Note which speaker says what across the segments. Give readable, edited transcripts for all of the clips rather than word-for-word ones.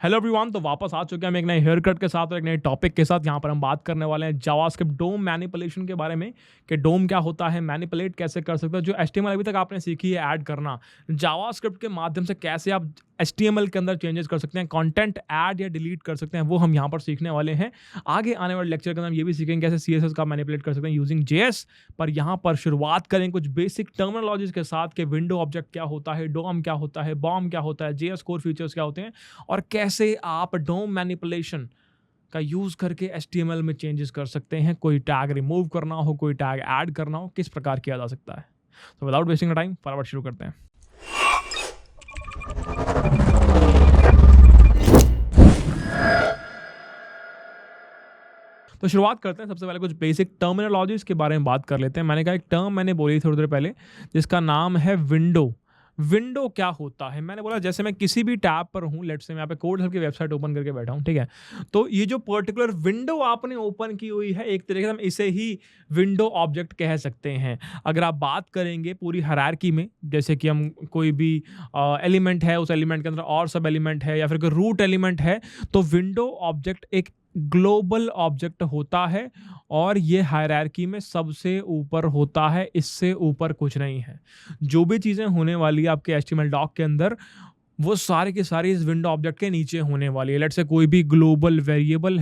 Speaker 1: Hello everyone, तो वापस आ चुके हैं हम एक नए हेयर कट के साथ और एक नए टॉपिक के साथ। यहाँ पर हम बात करने वाले हैं जावास्क्रिप्ट डोम मैनिपुलेशन के बारे में कि डोम क्या होता है, मैनिपुलेट कैसे कर सकते हो। जो एचटीएमएल अभी तक आपने सीखी है ऐड करना, जावास्क्रिप्ट के माध्यम से कैसे आप एचटीएमएल के अंदर चेंजेस कर सकते हैं, कंटेंट ऐड या डिलीट कर सकते हैं, वो हम यहाँ पर सीखने वाले हैं। आगे आने वाले लेक्चर के अंदर हम ये भी सीखेंगे कैसे सीएसएस का मैनिपुलेट कर सकते हैं यूजिंग जेएस। पर यहाँ पर शुरुआत करें कुछ बेसिक टर्मिनोलॉजीज के साथ कि विंडो ऑब्जेक्ट क्या होता है, डोम क्या होता है, बॉम क्या होता है, जेएस कोर फीचर्स क्या होते हैं और कैसे आप डोम मैनिपुलेशन का यूज करके एचटीएमएल में चेंजेस कर सकते हैं। कोई टैग रिमूव करना हो, कोई टैग ऐड करना हो, किस प्रकार किया जा सकता है। तो विदाउट वेस्टिंग टाइम फटाफट शुरू करते हैं। तो शुरुआत करते हैं। सबसे पहले कुछ बेसिक टर्मिनोलॉजीज के बारे में बात कर लेते हैं। मैंने कहा एक टर्म मैंने बोली थोड़ी देर पहले जिसका नाम है विंडो। विंडो क्या होता है? मैंने बोला जैसे मैं किसी भी टैब पर हूं, लेट्स से मैं यहाँ पे कोड हब की वेबसाइट ओपन करके बैठा हूं, ठीक है। तो ये जो पर्टिकुलर विंडो आपने ओपन की हुई है, एक तरीके से हम इसे ही विंडो ऑब्जेक्ट कह सकते हैं। अगर आप बात करेंगे पूरी हायरार्की में, जैसे कि हम कोई भी एलिमेंट है, उस एलिमेंट के अंदर और सब एलिमेंट है या फिर कोई रूट एलिमेंट है, तो विंडो ऑब्जेक्ट एक ग्लोबल ऑब्जेक्ट होता है और ये हायरार्की में सबसे ऊपर होता है, इससे ऊपर कुछ नहीं है। जो भी चीज़ें होने वाली है आपके एचटीएमएल डॉक के अंदर, वो सारी की सारी इस विंडो ऑब्जेक्ट के नीचे होने वाली है। लेट्स से कोई भी ग्लोबल वेरिएबल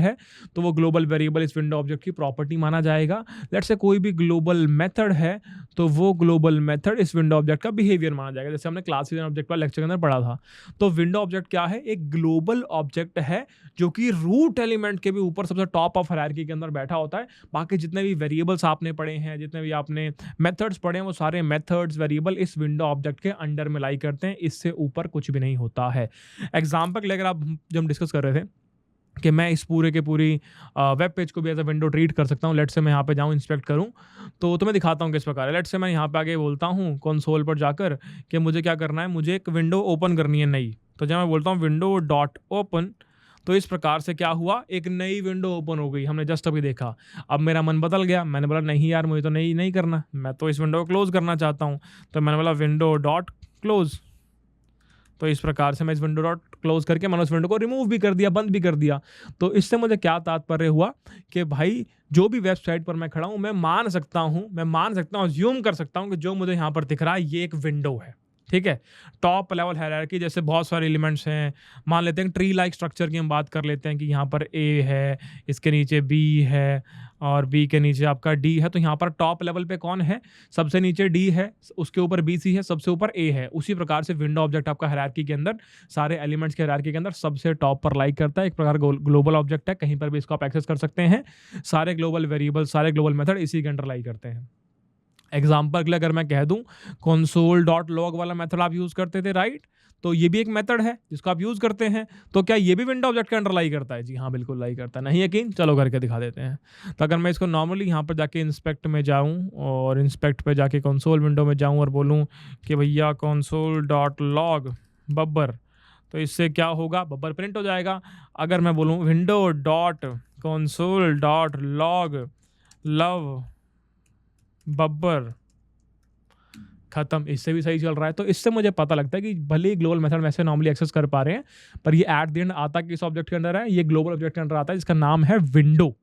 Speaker 1: है, तो वो ग्लोबल वेरिएबल इस विंडो ऑब्जेक्ट की प्रॉपर्टी माना जाएगा। लेट्स से कोई भी ग्लोबल मेथड है, तो वो ग्लोबल मेथड इस विंडो ऑब्जेक्ट का बिहेवियर माना जाएगा। जैसे हमने क्लास ऑब्जेक्ट वाला लेक्चर के अंदर पढ़ा था। तो विंडो ऑब्जेक्ट क्या है? एक ग्लोबल ऑब्जेक्ट है जो कि रूट एलिमेंट के भी ऊपर सबसे टॉप ऑफ हायरार्की के अंदर बैठा होता है। बाकी जितने भी वेरिएबल्स आपने पढ़े हैं, जितने भी आपने मेथड्स पढ़े हैं, वो सारे मेथड्स वेरिएबल इस विंडो ऑब्जेक्ट के अंडर में लाई करते हैं। इससे ऊपर कुछ भी नहीं होता है। एग्जाम्पल लेकर आप जब हम डिस्कस कर रहे थे कि मैं इस पूरे के पूरी वेब पेज को भी एज अ विंडो ट्रीट कर सकता हूँ। लेट्स से मैं यहाँ पे जाऊँ, इंस्पेक्ट करूँ, तो तुम्हें दिखाता हूँ किस प्रकार है। लेट्स से मैं यहाँ पे आगे बोलता हूँ कंसोल पर जाकर कि मुझे क्या करना है, मुझे एक विंडो ओपन करनी है नई। तो जब मैं बोलता हूँ विंडो डॉट ओपन, तो इस प्रकार से क्या हुआ, एक नई विंडो ओपन हो गई। हमने जस्ट अभी देखा। अब मेरा मन बदल गया, मैंने बोला नहीं यार, मुझे तो नहीं करना, मैं तो इस विंडो को क्लोज करना चाहता हूँ। तो मैंने बोला विंडो डॉट क्लोज। तो इस प्रकार से मैं इस विंडो डॉट क्लोज करके मैंने उस विंडो को रिमूव भी कर दिया, बंद भी कर दिया। तो इससे मुझे क्या तात्पर्य हुआ कि भाई जो भी वेबसाइट पर मैं खड़ा हूं, मैं मान सकता हूं, ज्यूम कर सकता हूं कि जो मुझे यहां पर दिख रहा है ये एक विंडो है, ठीक है। टॉप लेवल हायरार्की जैसे बहुत सारे एलिमेंट्स हैं। मान लेते हैं ट्री लाइक स्ट्रक्चर की हम बात कर लेते हैं कि यहाँ पर ए है, इसके नीचे बी है और बी के नीचे आपका डी है। तो यहाँ पर टॉप लेवल पे कौन है? सबसे नीचे डी है, उसके ऊपर बी सी है, सबसे ऊपर ए है। उसी प्रकार से विंडो ऑब्जेक्ट आपका हायरार्की के अंदर, सारे एलिमेंट्स के हायरार्की के अंदर सबसे टॉप पर लाइक करता है। एक प्रकार ग्लोबल ऑब्जेक्ट है, कहीं पर भी इसको आप एक्सेस कर सकते हैं। सारे ग्लोबल वेरिएबल, सारे ग्लोबल मेथड इसी के अंडर लाइक करते हैं। एग्जाम्पल के लिए अगर मैं कह दूं console डॉट लॉग वाला मेथड आप यूज करते थे, राइट? तो ये भी एक मेथड है जिसको आप यूज करते हैं। तो क्या ये भी विंडो ऑब्जेक्ट के अंडर लाई करता है? जी हाँ, बिल्कुल लाई करता है। नहीं यकीन? चलो करके दिखा देते हैं। तो अगर मैं इसको नॉर्मली यहाँ पर जाके इंस्पेक्ट में जाऊँ और इंस्पेक्ट पे जाके कंसोल विंडो में जाऊँ और बोलूँ कि भैया console डॉट लॉग बब्बर, तो इससे क्या होगा? बब्बर प्रिंट हो जाएगा। अगर मैं बोलूँ window dot console dot log love Babbar, खत्म। इससे भी सही चल रहा है। तो इससे मुझे पता लगता है कि भले ही ग्लोबल मेथड में ऐसे नॉर्मली एक्सेस कर पा रहे हैं, पर ये एट द एंड आता किस ऑब्जेक्ट के अंदर है? ये ग्लोबल ऑब्जेक्ट के अंदर आता है जिसका नाम है विंडो।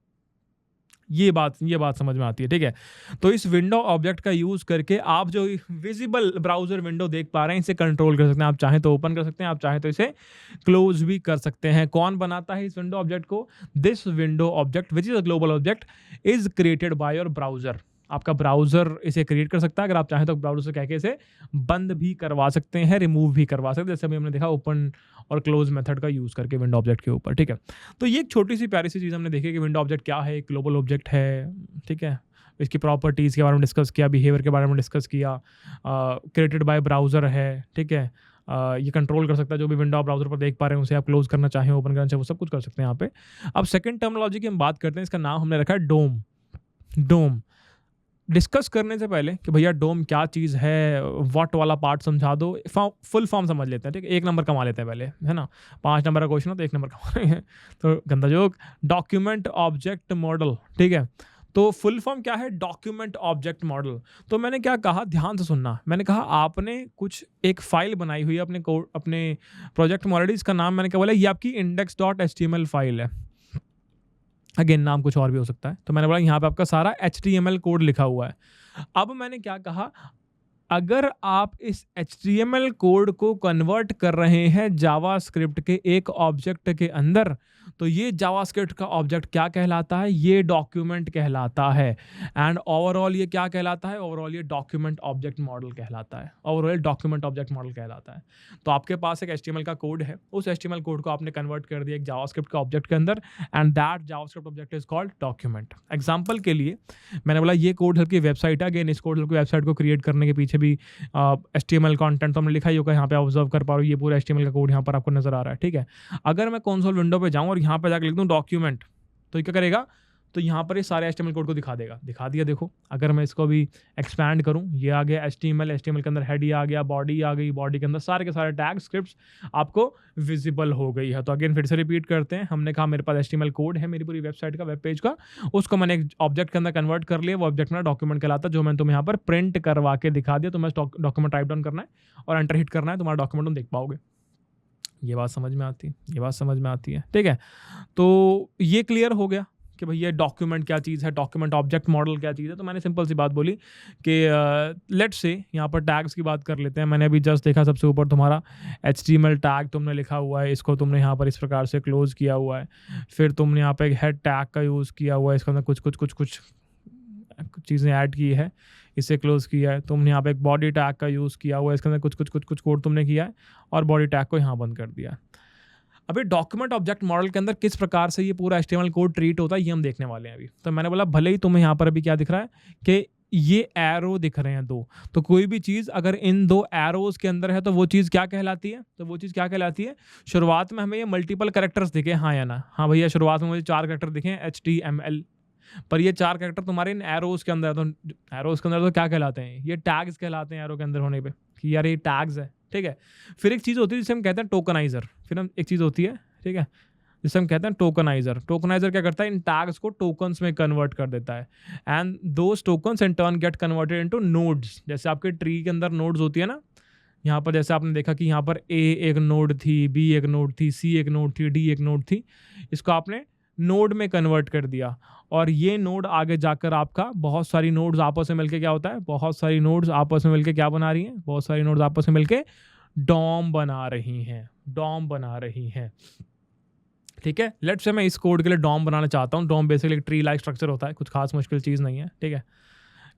Speaker 1: ये बात समझ में आती है, ठीक है। तो इस विंडो ऑब्जेक्ट का यूज करके आप जो विजिबल ब्राउजर विंडो देख पा रहे हैं, इसे कंट्रोल कर सकते हैं। आप चाहें तो ओपन कर सकते हैं, आप चाहें तो इसे क्लोज भी कर सकते हैं। कौन बनाता है इस विंडो ऑब्जेक्ट को? This window object which is a global object is created by your browser. आपका ब्राउजर इसे क्रिएट कर सकता है। अगर आप चाहें तो ब्राउजर से कह के इसे बंद भी करवा सकते हैं, रिमूव भी करवा सकते हैं, जैसे अभी हमने देखा ओपन और क्लोज मेथड का यूज करके विंडो ऑब्जेक्ट के ऊपर, ठीक है। तो ये एक छोटी सी प्यारी सी चीज़ हमने देखी कि विंडो ऑब्जेक्ट क्या है, एक ग्लोबल ऑब्जेक्ट है, ठीक है। इसकी प्रॉपर्टीज़ के बारे में डिस्कस किया, बिहेवियर के बारे में डिस्कस किया, क्रिएटेड बाय ब्राउजर है, ठीक है। ये कंट्रोल कर सकता है जो भी विंडो आप ब्राउजर पर देख पा रहे हैं, उसे आप क्लोज करना चाहें, ओपन करना चाहें, वो सब कुछ कर सकते हैं यहाँ पे। अब सेकंड टर्मिनोलॉजी की हम बात करते हैं। इसका नाम हमने रखा है डोम। डोम डिस्कस करने से पहले कि भैया डोम क्या चीज़ है, व्हाट वाला पार्ट समझा दो, फुल फॉर्म समझ लेते हैं, ठीक है। 1 नंबर कमा लेते हैं पहले, है ना। 5 नंबर का क्वेश्चन हो तो 1 नंबर कमा रहे हैं, तो गंदा जोक। डॉक्यूमेंट ऑब्जेक्ट मॉडल, ठीक है। तो फुल फॉर्म क्या है? Document object model. तो मैंने क्या कहा, ध्यान से सुनना। मैंने कहा आपने कुछ एक फाइल बनाई हुई है अपने कोड, अपने प्रोजेक्ट में ऑलरेडी। इसका नाम मैंने क्या बोला, ये आपकी index.html फाइल है। अगेन नाम कुछ और भी हो सकता है। तो मैंने बोला यहाँ पे आपका सारा HTML कोड लिखा हुआ है। अब मैंने क्या कहा, अगर आप इस HTML कोड को कन्वर्ट कर रहे हैं जावास्क्रिप्ट के एक ऑब्जेक्ट के अंदर, तो ये जावास्क्रिप्ट का ऑब्जेक्ट क्या कहलाता है? ये डॉक्यूमेंट कहलाता है। एंड ओवरऑल ये क्या कहलाता है? ओवरऑल ये डॉक्यूमेंट ऑब्जेक्ट मॉडल कहलाता है। ओवरऑल डॉक्यूमेंट ऑब्जेक्ट मॉडल कहलाता है। तो आपके पास एक HTML का कोड है, उस HTML कोड को आपने कन्वर्ट कर दिया एक जावास्क्रिप्ट के ऑब्जेक्ट के अंदर, and that JavaScript object is called document. Example के लिए मैंने बोला ये कोड हेल्प की वेबसाइट है। अगेन इस कोड हेल्प की वेबसाइट को क्रिएट करने के पीछे भी HTML कंटेंट तो हमने लिखा ही होगा। यहाँ पे ऑब्जर्व कर पा रहे हो, ये पूरा HTML का कोड यहाँ पर आपको नजर आ रहा है, ठीक है। अगर मैं कंसोल विंडो पे जाऊँ और यहाँ पे जाकर लिख दूँ डॉक्यूमेंट, तो ये क्या करेगा? तो यहाँ पर ये सारे HTML कोड को दिखा देगा। दिखा दिया, देखो। अगर मैं इसको भी एक्सपैंड करूँ, ये आ गया HTML के अंदर हेड, ये आ गया बॉडी, आ गई बॉडी के अंदर सारे के सारे टैग स्क्रिप्ट्स आपको विजिबल हो गई है। तो अगेन फिर से रिपीट करते हैं। हमने कहा मेरे पास HTML कोड है मेरी पूरी वेबसाइट का, वेब पेज का, उसको मैंने एक ऑब्जेक्ट के अंदर कन्वर्ट कर लिया। वो ऑब्जेक्ट मेरा डॉक्यूमेंट कहलाता है, जो मैंने तुम्हें यहाँ पर प्रिंट करवा के दिखा दिया। तुम्हें डॉक्यूमेंट टाइप डाउन करना है और एंटर हिट करना है, तुम्हारा डॉक्यूमेंट तुम देख पाओगे। ये बात समझ में आती है? ये बात समझ में आती है, ठीक है। तो ये क्लियर हो गया कि भाई ये डॉक्यूमेंट क्या चीज़ है, डॉक्यूमेंट ऑब्जेक्ट मॉडल क्या चीज़ है। तो मैंने सिंपल सी बात बोली कि लेट्स से यहाँ पर टैग्स की बात कर लेते हैं। मैंने अभी जस्ट देखा सबसे ऊपर तुम्हारा HTML टैग तुमने लिखा हुआ है, इसको तुमने यहाँ पर इस प्रकार से क्लोज किया हुआ है। फिर तुमने यहाँ पर एक हेड टैग का यूज़ किया हुआ है, इसके अंदर कुछ चीज़ें ऐड की है, इसे क्लोज किया है। तुमने यहाँ पे एक बॉडी टैग का यूज़ किया हुआ है, इसके अंदर कुछ कोड तुमने किया है और बॉडी टैग को यहाँ बंद कर दिया। अभी डॉक्यूमेंट ऑब्जेक्ट मॉडल के अंदर किस प्रकार से ये पूरा HTML कोड ट्रीट होता है, ये हम देखने वाले हैं अभी। तो मैंने बोला भले ही तुम्हें यहाँ पर अभी क्या दिख रहा है कि ये एरो दिख रहे हैं दो, तो कोई भी चीज़ अगर इन दो एरोज के अंदर है तो वो चीज़ क्या कहलाती है? तो वो चीज़ क्या कहलाती है? शुरुआत में हमें ये मल्टीपल कैरेक्टर्स दिखे, हाँ या ना? हाँ भैया, शुरुआत में मुझे 4 कैरेक्टर दिखे HTML, पर ये 4 कैरेक्टर तुम्हारे इन एरोज के अंदर है। तो एरोज के अंदर तो क्या कहलाते हैं? ये टैग्स कहलाते हैं एरो के अंदर होने पे, कि यार ये टैग्स है, ठीक है। फिर एक चीज़ होती है जिसे हम कहते हैं टोकनाइजर। फिर हम एक चीज़ होती है, ठीक है, जिसे हम कहते हैं टोकनाइजर। टोकनाइजर क्या करता है? इन टैग्स को टोकन्स में कन्वर्ट कर देता है, and those tokens in turn get converted into nodes. जैसे आपके ट्री के अंदर नोड्स होती है ना, यहाँ पर जैसे आपने देखा कि यहाँ पर A एक नोड थी, B एक नोड थी, C एक नोड थी, D एक नोड थी। इसको आपने नोड में कन्वर्ट कर दिया, और ये नोड आगे जाकर आपका बहुत सारी नोड्स आपस में मिलके क्या होता है? बहुत सारी नोड्स आपस में मिलके क्या बना रही हैं? बहुत सारी नोड्स आपस में मिलके डॉम बना रही हैं, डॉम बना रही हैं, ठीक है। लेट्स से मैं इस कोड के लिए डॉम बनाना चाहता हूँ। डॉम बेसिकली एक ट्री लाइक स्ट्रक्चर होता है, कुछ खास मुश्किल चीज़ नहीं है, ठीक है।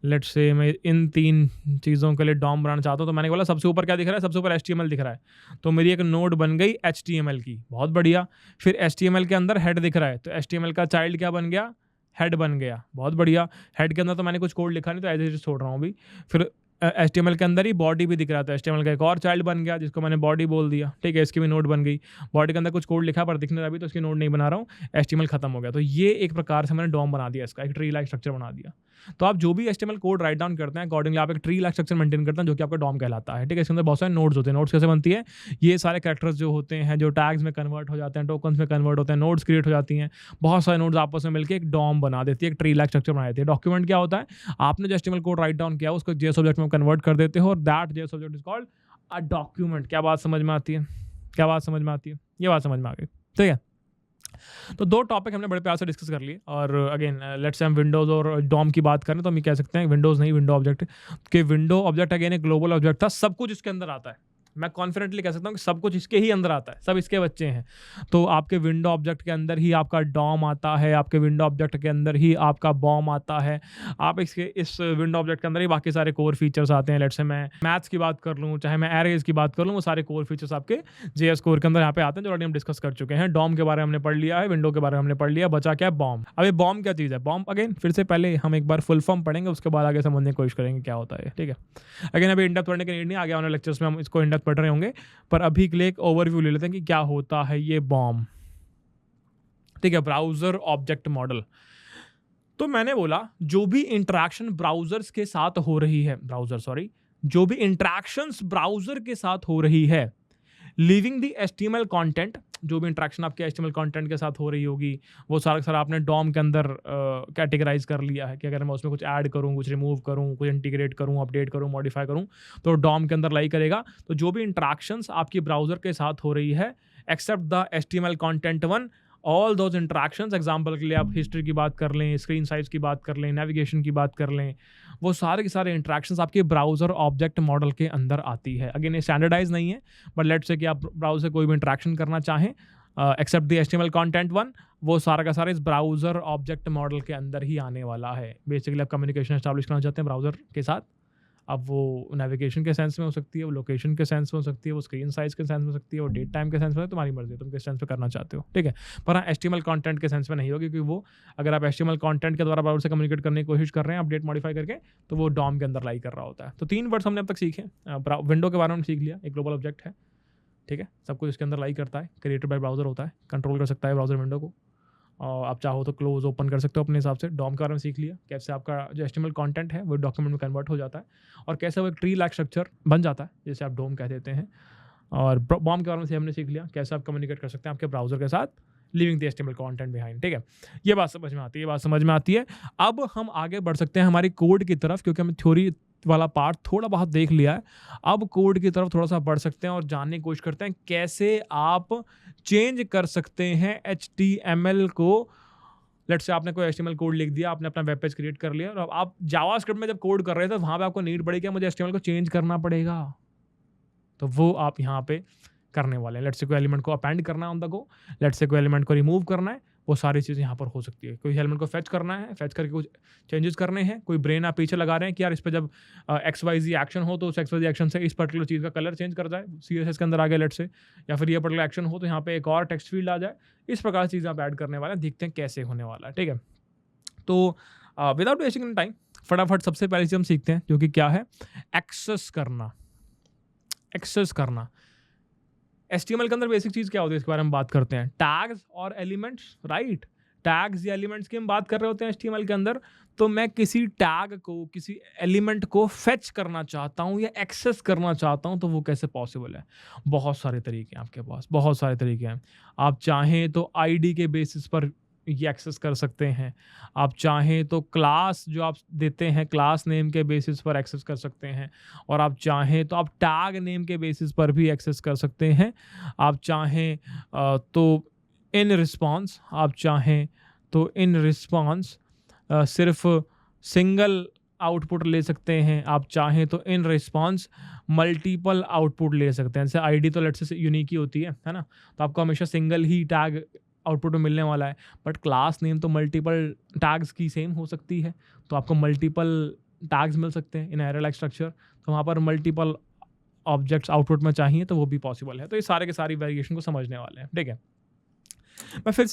Speaker 1: लेट्स से मैं इन 3 चीज़ों के लिए डॉम बनाना चाहता हूँ। तो मैंने बोला सबसे ऊपर क्या दिख रहा है? सबसे ऊपर HTML दिख रहा है, तो मेरी एक नोड बन गई HTML की, बहुत बढ़िया। फिर HTML के अंदर हेड दिख रहा है, तो HTML का चाइल्ड क्या बन गया? हेड बन गया, बहुत बढ़िया। हेड के अंदर तो मैंने कुछ कोड लिखा नहीं, तो एज इट छोड़ रहा हूँ अभी। फिर HTML के अंदर ही बॉडी भी दिख रहा था, HTML का एक और चाइल्ड बन गया जिसको मैंने बॉडी बोल दिया, ठीक है। इसकी भी नोड बन गई। बॉडी के अंदर कुछ कोड लिखा पर दिखने अभी, तो इसकी नोड नहीं बना रहा हूँ, HTML खत्म हो गया। तो ये एक प्रकार से मैंने डॉम बना दिया, इसका एक ट्री लाइक स्ट्रक्चर बना दिया। तो आप जो भी HTML कोड राइट डाउन करते हैं, अकॉर्डिंगली आप एक ट्री लाइक स्ट्रक्चर मेंटेन करते हैं, जो कि आपका डॉम कहलाता है, ठीक है। इसके अंदर बहुत सारे नोड्स होते हैं। नोड्स कैसे बनती है? ये सारे कैरेक्टर्स जो होते हैं, जो टैग्स में कन्वर्ट हो जाते हैं, टोकन्स में कन्वर्ट होते हैं, नोड्स क्रिएट हो जाती हैं, बहुत सारे नोड्स आपस में मिलकर एक डॉम बना देती है, एक ट्री लाइक स्ट्रक्चर बना देती है। डॉक्यूमेंट क्या होता है? आपने जो HTML कोड राइट डाउन किया उसको JS ऑब्जेक्ट में कन्वर्ट कर देते हो, और that JS object is called a document. क्या बात समझ में आती है? क्या बात समझ में आती है? ये बात समझ में आ गई, ठीक है। तो 2 टॉपिक हमने बड़े प्यार से डिस्कस कर लिए। और अगेन लेट्स से हम विंडोज़ और डॉम की बात करें, तो हम ये कह सकते हैं विंडोज़ नहीं, विंडो ऑब्जेक्ट के विंडो ऑब्जेक्ट अगेन एक ग्लोबल ऑब्जेक्ट था, सब कुछ इसके अंदर आता है। मैं कॉन्फिडेंटली कह सकता हूँ कि सब कुछ इसके ही अंदर आता है, सब इसके बच्चे हैं। तो आपके विंडो ऑब्जेक्ट के अंदर ही आपका डॉम आता है, आपके विंडो ऑब्जेक्ट के अंदर ही आपका बॉम आता है, आप इसके इस विंडो ऑब्जेक्ट के अंदर ही बाकी सारे कोर फीचर्स आते हैं। लेट्स से मैं मैथ्स की बात कर लूँ, चाहे मैं एरेज की बात कर लूँ, वो सारे कोर फीचर्स आपके JS कोर के अंदर यहाँ पे आते हैं, जो ऑलरेडी हम डिस्कस कर चुके हैं। डॉम के बारे में हमने पढ़ लिया है, विंडो के बारे में हमने पढ़ लिया, बचा क्या है? बॉम। अब ये बॉम क्या चीज़ है? बॉम अगेन फिर से पहले हम एक बार फुल फॉर्म पढ़ेंगे, उसके बाद आगे समझने की कोशिश करेंगे क्या होता है, ठीक है। अगेन अभी इंडेप्थ पढ़ने की नीड नहीं, आगे आने लेक्चर्स में हम इसको इंडेप्थ पढ़ रहे होंगे, पर अभी के लिए एक ओवरव्यू ले लेते हैं कि क्या होता है ये बॉम, ठीक है। Browser object model. तो मैंने बोला जो भी इंटरेक्शन ब्राउजर्स के साथ हो रही है, जो भी इंटरेक्शंस ब्राउजर के साथ हो रही है, लीविंग द HTML कंटेंट, जो भी इंटरेक्शन आपके HTML कंटेंट के साथ हो रही होगी वो सारा का सारा आपने डॉम के अंदर कैटेगराइज कर लिया है कि अगर मैं उसमें कुछ ऐड करूँ, कुछ रिमूव करूँ, कुछ इंटीग्रेट करूँ, अपडेट करूँ, मॉडिफाई करूँ, तो डॉम के अंदर लाई करेगा। तो जो भी इंटरेक्शंस आपकी ब्राउज़र के साथ हो रही है except the HTML content one, all those interactions, example के लिए आप हिस्ट्री की बात कर लें, स्क्रीन साइज की बात कर लें, नेविगेशन की बात कर लें, वो सारे के सारे इंटरेक्शंस आपके ब्राउज़र ऑब्जेक्ट मॉडल के अंदर आती है। अगेन ये स्टैंडर्डाइज नहीं है, बट लेट्स से कि आप ब्राउज़र से कोई भी इंटरेक्शन करना चाहें except the HTML content one, वो सारा का सारा इस ब्राउज़र ऑब्जेक्ट मॉडल के अंदर ही आने वाला है। बेसिकली आप कम्युनिकेशन एस्टैब्लिश करना चाहते हैं ब्राउज़र के साथ, अब वो नेविगेशन के सेंस में हो सकती है, वो लोकेशन के सेंस में हो सकती है, वो स्क्रीन साइज़ के सेंस में हो सकती है, वो डेट टाइम के सेंस में, तुम्हारी मर्ज़ी है तुम किस सेंस में करना चाहते हो, ठीक है। पर हाँ, HTML कंटेंट के सेंस में नहीं होगी, क्योंकि वो अगर आप HTML कंटेंट के द्वारा ब्राउज़र से कम्युनिकेट करने की कोशिश कर रहे हैं अपडेट मॉडिफाई करके, तो वो डॉम के अंदर लाई कर रहा होता है। तो 3 वर्ड्स हमने अब तक सीखे। विंडो के बारे में सीख लिया, एक ग्लोबल ऑब्जेक्ट है, ठीक है, सब कुछ इसके अंदर लाई करता है, क्रिएटेड बाय ब्राउज़र होता है, कंट्रोल कर सकता है ब्राउज़र विंडो को, और आप चाहो तो क्लोज ओपन कर सकते हो अपने हिसाब से। डॉम के बारे में सीख लिया, कैसे आपका जो HTML कंटेंट है वो डॉक्यूमेंट में कन्वर्ट हो जाता है, और कैसे वो एक ट्री लाइक स्ट्रक्चर बन जाता है, जैसे आप डोम कह देते हैं। और बॉम के बारे में से हमने सीख लिया, कैसे आप कम्युनिकेट कर सकते हैं आपके ब्राउज़र के साथ living the HTML content behind, ठीक है। ये बात समझ में आती है, ये बात समझ में आती है। अब हम आगे बढ़ सकते हैं हमारी कोड की तरफ, क्योंकि हमने थ्योरी वाला पार्ट थोड़ा बहुत देख लिया है। अब कोड की तरफ थोड़ा सा बढ़ सकते हैं और जानने की कोशिश करते हैं कैसे आप चेंज कर सकते हैं HTML को। लेट्स से आपने कोई HTML कोड लिख दिया, आपने अपना वेब पेज क्रिएट कर लिया, और अब आप जावास्क्रिप्ट में जब कोड कर रहे थे वहाँ पे आपको नीड पड़ी कि मुझे HTML को चेंज करना पड़ेगा, तो वो आप यहाँ पे करने वाले हैं। लेट्स से कोई एलिमेंट को अपेंड करना है on the go, let's say कोई एलिमेंट को रिमूव करना है, वो सारी चीज़ें यहाँ पर हो सकती है। कोई एलिमेंट को फेच करना है, फेच करके कुछ चेंजेस करने हैं, कोई ब्रेन आप पीछे लगा रहे हैं कि यार इस पर जब XYZ एक्शन हो तो उस XYZ एक्शन से इस पर्टिकुलर चीज़ का कलर चेंज कर जाए, CSS के अंदर आ गया लेट्स से, या फिर ये पर्टिकुलर एक्शन हो तो यहाँ पे एक और टेक्स्ट फील्ड आ जाए। इस प्रकार की चीज़ें आप ऐड करने वाले हैं, देखते हैं कैसे होने वाला है, ठीक है। तो विदाउट वेस्टिंग टाइम फटाफट सबसे पहले चीज़ हम सीखते हैं, जो कि क्या है, एक्सेस करना। एक्सेस करना HTML के अंदर बेसिक चीज़ क्या होती है, इसके बारे में बात करते हैं। टैग्स और एलिमेंट्स, राइट। टैग्स या एलिमेंट्स की हम बात कर रहे होते हैं HTML के अंदर। तो मैं किसी टैग को, किसी एलिमेंट को फेच करना चाहता हूँ या एक्सेस करना चाहता हूँ, तो वो कैसे पॉसिबल है। बहुत सारे तरीके हैं आपके पास, बहुत सारे तरीके हैं। आप चाहें तो ID के बेसिस पर ये एक्सेस कर सकते हैं, आप चाहें तो क्लास जो आप देते हैं क्लास नेम के बेसिस पर एक्सेस कर सकते हैं, और आप चाहें तो आप टैग नेम के बेसिस पर भी एक्सेस कर सकते हैं। आप चाहें तो इन रिस्पॉन्स, आप चाहें तो इन रिस्पॉन्स सिर्फ सिंगल आउटपुट ले सकते हैं, आप चाहें तो इन रिस्पॉन्स मल्टीपल आउटपुट ले सकते हैं। जैसे ID तो लेट्स से यूनिक ही होती है ना, तो आपको हमेशा सिंगल ही टैग आउटपुट में मिलने वाला है, बट क्लास नेम तो मल्टीपल टैग्स की सेम हो सकती है, तो आपको मल्टीपल टैग्स मिल सकते हैं इन एरे लाइक स्ट्रक्चर। तो वहाँ पर मल्टीपल ऑब्जेक्ट्स आउटपुट में चाहिए तो वो भी पॉसिबल है। तो ये सारे के सारी वेरिएशन को समझने वाले हैं, ठीक है। मैं फिर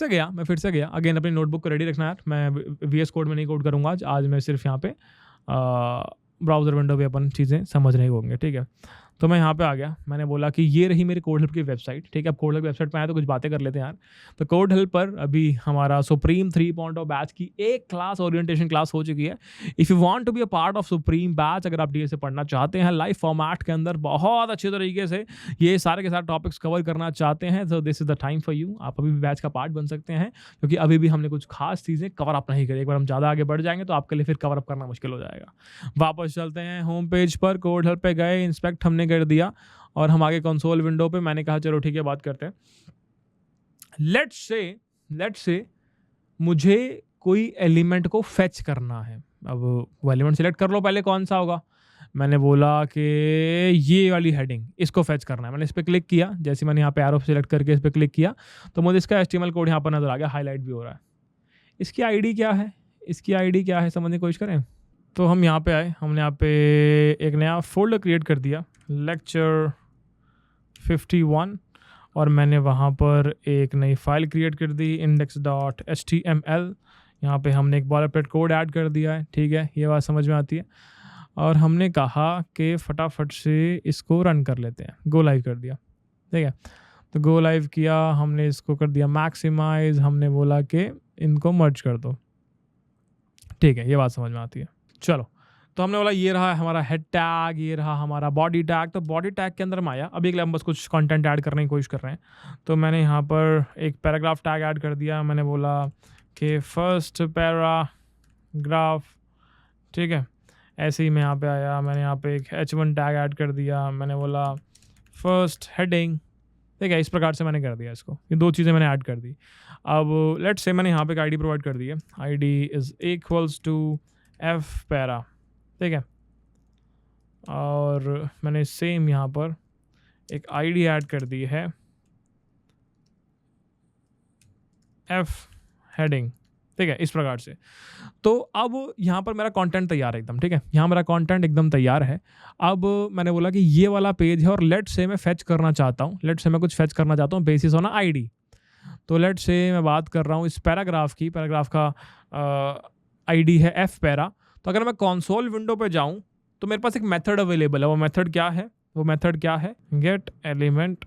Speaker 1: से गया अगेन अपनी नोटबुक को रेडी रखना यार। मैं VS कोड में नहीं कोड करूँगा आज मैं सिर्फ यहाँ पे ब्राउज़र विंडो पे अपन चीज़ें समझने होंगे, ठीक है। तो मैं यहाँ पे आ गया, मैंने बोला कि ये रही मेरी कोड हेल्प की वेबसाइट, ठीक है। अब कोड हेल्प वेबसाइट पे आया तो कुछ बातें कर लेते हैं यार। तो कोड हेल्प पर अभी हमारा सुप्रीम 3.0 बैच की एक क्लास ओरिएंटेशन क्लास हो चुकी है। If you want to be a part of supreme batch, अगर आप DA से पढ़ना चाहते हैं लाइव फॉर्मेट के अंदर बहुत अच्छे तरीके से ये सारे के सारे टॉपिक्स कवर करना चाहते हैं, तो this is the time for you. आप अभी भी बैच का पार्ट बन सकते हैं, क्योंकि अभी भी हमने कुछ खास चीज़ें कवर अप नहीं करी। एक बार हम ज़्यादा आगे बढ़ जाएंगे तो आपके लिए फिर कवर अप करना मुश्किल हो जाएगा। वापस चलते हैं होम पेज पर, कोड हेल्प पे गए, इंस्पेक्ट हमने कर दिया और हम आगे कंसोल विंडो पे। मैंने कहा चलो ठीक है बात करते हैं। लेट्स से मुझे कोई एलिमेंट को फेच करना है। अब वो एलिमेंट सिलेक्ट कर लो पहले, कौन सा होगा। मैंने बोला कि ये वाली हेडिंग, इसको फेच करना है। मैंने इस पर क्लिक किया, जैसे मैंने यहाँ पे एरो सेलेक्ट करके इस पर क्लिक किया तो मुझे इसका HTML कोड यहाँ पर नजर आ गया, हाईलाइट भी हो रहा है। इसकी ID क्या है, समझने की कोशिश करें। तो हम यहाँ पे आए, हमने यहाँ पे एक नया फोल्डर क्रिएट कर दिया, लेक्चर 51, और मैंने वहाँ पर एक नई फाइल क्रिएट कर दी index.html। यहाँ पे हमने एक बॉयलरप्लेट कोड ऐड कर दिया है, ठीक है, ये बात समझ में आती है। और हमने कहा कि फटाफट से इसको रन कर लेते हैं, गो लाइव कर दिया, ठीक है। तो गो लाइव किया, हमने इसको कर दिया मैक्सिमाइज, हमने बोला कि इनको मर्ज कर दो, ठीक है, ये बात समझ में आती है। चलो तो हमने बोला ये रहा हमारा हेड टैग, ये रहा हमारा बॉडी टैग। तो बॉडी टैग के अंदर हम आया, अभी एक हम बस कुछ कंटेंट ऐड करने की कोशिश कर रहे हैं। तो मैंने यहाँ पर एक पैराग्राफ टैग ऐड कर दिया। मैंने बोला कि फर्स्ट पैराग्राफ, ठीक है। ऐसे ही मैं यहाँ पे आया, मैंने यहाँ पे एक H1 टैग ऐड कर दिया। मैंने बोला फर्स्ट हेडिंग, ठीक है। इस प्रकार से मैंने कर दिया इसको, ये 2 चीज़ें मैंने ऐड कर दी। अब लेट्स से मैंने यहाँ पे एक आईडी प्रोवाइड कर दी है, ID is equals to F para, ठीक है। और मैंने सेम यहाँ पर एक आईडी ऐड कर दी है एफ हेडिंग, ठीक है, इस प्रकार से। तो अब यहाँ पर मेरा कंटेंट तैयार है एकदम, ठीक है। यहाँ मेरा कंटेंट एकदम तैयार है। अब मैंने बोला कि ये वाला पेज है और लेट से मैं फेच करना चाहता हूँ, लेट से मैं कुछ फेच करना चाहता हूँ बेसिस ऑन आईडी। तो लेट से मैं बात कर रहा हूँ इस पैराग्राफ की, पैराग्राफ का आईडी है एफ पैरा। तो अगर मैं कंसोल विंडो पे जाऊँ तो मेरे पास एक मेथड अवेलेबल है। वो मेथड क्या है? वो मेथड क्या है? Gate element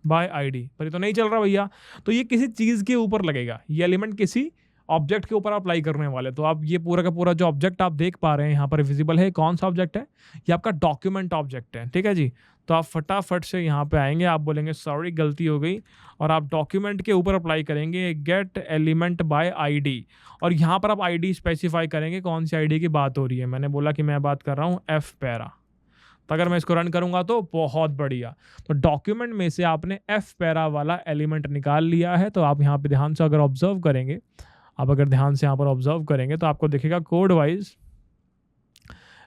Speaker 1: by ID. पर ये तो नहीं चल रहा भैया। तो ये किसी चीज़ के ऊपर लगेगा, ये एलिमेंट किसी ऑब्जेक्ट के ऊपर अप्लाई करने वाले। तो आप ये पूरा का पूरा जो ऑब्जेक्ट आप देख पा रहे हैं यहाँ पर विजिबल है, कौन सा ऑब्जेक्ट है? ये आपका डॉक्यूमेंट ऑब्जेक्ट है, ठीक है जी। तो आप फटाफट से यहाँ पे आएंगे, आप बोलेंगे सॉरी गलती हो गई, और आप डॉक्यूमेंट के ऊपर अप्लाई करेंगे गेट एलिमेंट बाय आईडी। और यहाँ पर आप आईडी स्पेसिफाई करेंगे कौन सी आईडी की बात हो रही है। मैंने बोला कि मैं बात कर रहा हूँ एफ पैरा। तो अगर मैं इसको रन करूंगा तो बहुत बढ़िया। तो डॉक्यूमेंट में से आपने एफ पैरा वाला एलिमेंट निकाल लिया है। तो आप यहाँ पे ध्यान से अगर ऑब्जर्व करेंगे, आप अगर ध्यान से यहाँ पर ऑब्जर्व करेंगे तो आपको दिखेगा कोड वाइज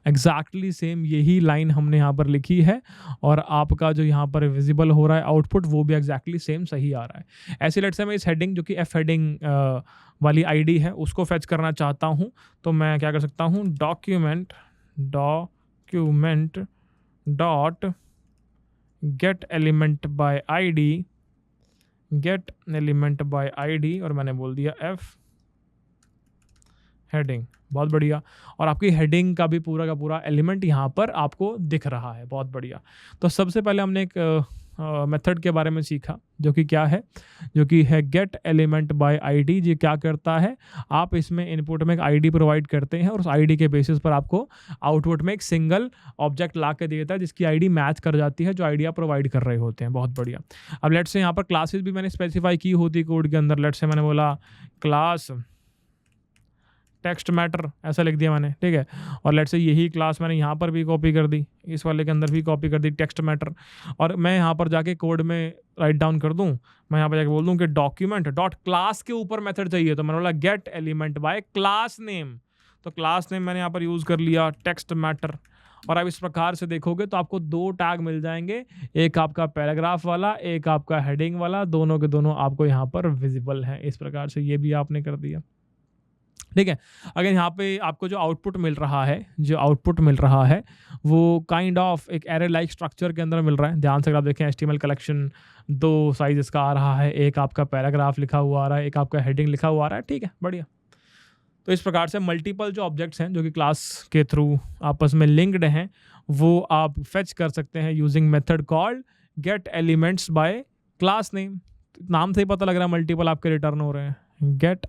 Speaker 1: एग्जैक्टली सेम यही लाइन हमने यहाँ पर लिखी है, और आपका जो यहाँ पर विजिबल हो रहा है आउटपुट वो भी एग्जैक्टली सेम सही आ रहा है। ऐसे लेट से मैं इस हेडिंग जो कि एफ हेडिंग वाली आईडी है उसको फेच करना चाहता हूँ। तो मैं क्या कर सकता हूँ? Document dot gate element by ID, gate element by ID, और मैंने बोल दिया एफ हेडिंग। बहुत बढ़िया। और आपकी हेडिंग का भी पूरा का पूरा एलिमेंट यहाँ पर आपको दिख रहा है। बहुत बढ़िया। तो सबसे पहले हमने एक मेथड के बारे में सीखा जो कि क्या है, जो कि है गेट एलिमेंट बाय आईडी। ये क्या करता है? आप इसमें इनपुट में एक आईडी प्रोवाइड करते हैं और उस आईडी के बेसिस पर आपको आउटपुट में एक सिंगल ऑब्जेक्ट ला के देता है जिसकी आईडी मैच कर जाती है जो आईडी आप प्रोवाइड कर रहे होते हैं। बहुत बढ़िया। अब लेट्स से यहाँ पर क्लासेस भी मैंने स्पेसिफाई की होती कोड के अंदर। लेट्स से मैंने बोला क्लास टेक्स्ट मैटर, ऐसा लिख दिया मैंने, ठीक है। और लेट्स से यही क्लास मैंने यहाँ पर भी कॉपी कर दी, इस वाले के अंदर भी कॉपी कर दी टेक्स्ट मैटर। और मैं यहाँ पर जाके कोड में राइट डाउन कर दूँ, मैं यहाँ पर जाके बोल दूँ कि डॉक्यूमेंट डॉट क्लास के ऊपर मेथड चाहिए। तो मैंने बोला gate element by class name. तो क्लास नेम मैंने यहाँ पर यूज़ कर लिया टेक्स्ट मैटर। और अब इस प्रकार से देखोगे तो आपको 2 टैग मिल जाएंगे, एक आपका पैराग्राफ वाला, एक आपका हेडिंग वाला। दोनों के दोनों आपको यहाँ पर विजिबल हैं। इस प्रकार से ये भी आपने कर दिया, ठीक है। अगर यहाँ पे आपको जो आउटपुट मिल रहा है वो काइंड ऑफ एक एरे लाइक स्ट्रक्चर के अंदर मिल रहा है। ध्यान से अगर आप देखें HTML कलेक्शन 2 साइज इसका आ रहा है, एक आपका पैराग्राफ लिखा हुआ आ रहा है, एक आपका हेडिंग लिखा हुआ आ रहा है, ठीक है, बढ़िया। तो इस प्रकार से मल्टीपल जो ऑब्जेक्ट्स हैं जो कि क्लास के थ्रू आपस में लिंक्ड हैं वो आप फेच कर सकते हैं using method called gate elements bye class name. नाम से ही पता लग रहा है मल्टीपल आपके रिटर्न हो रहे हैं। Gate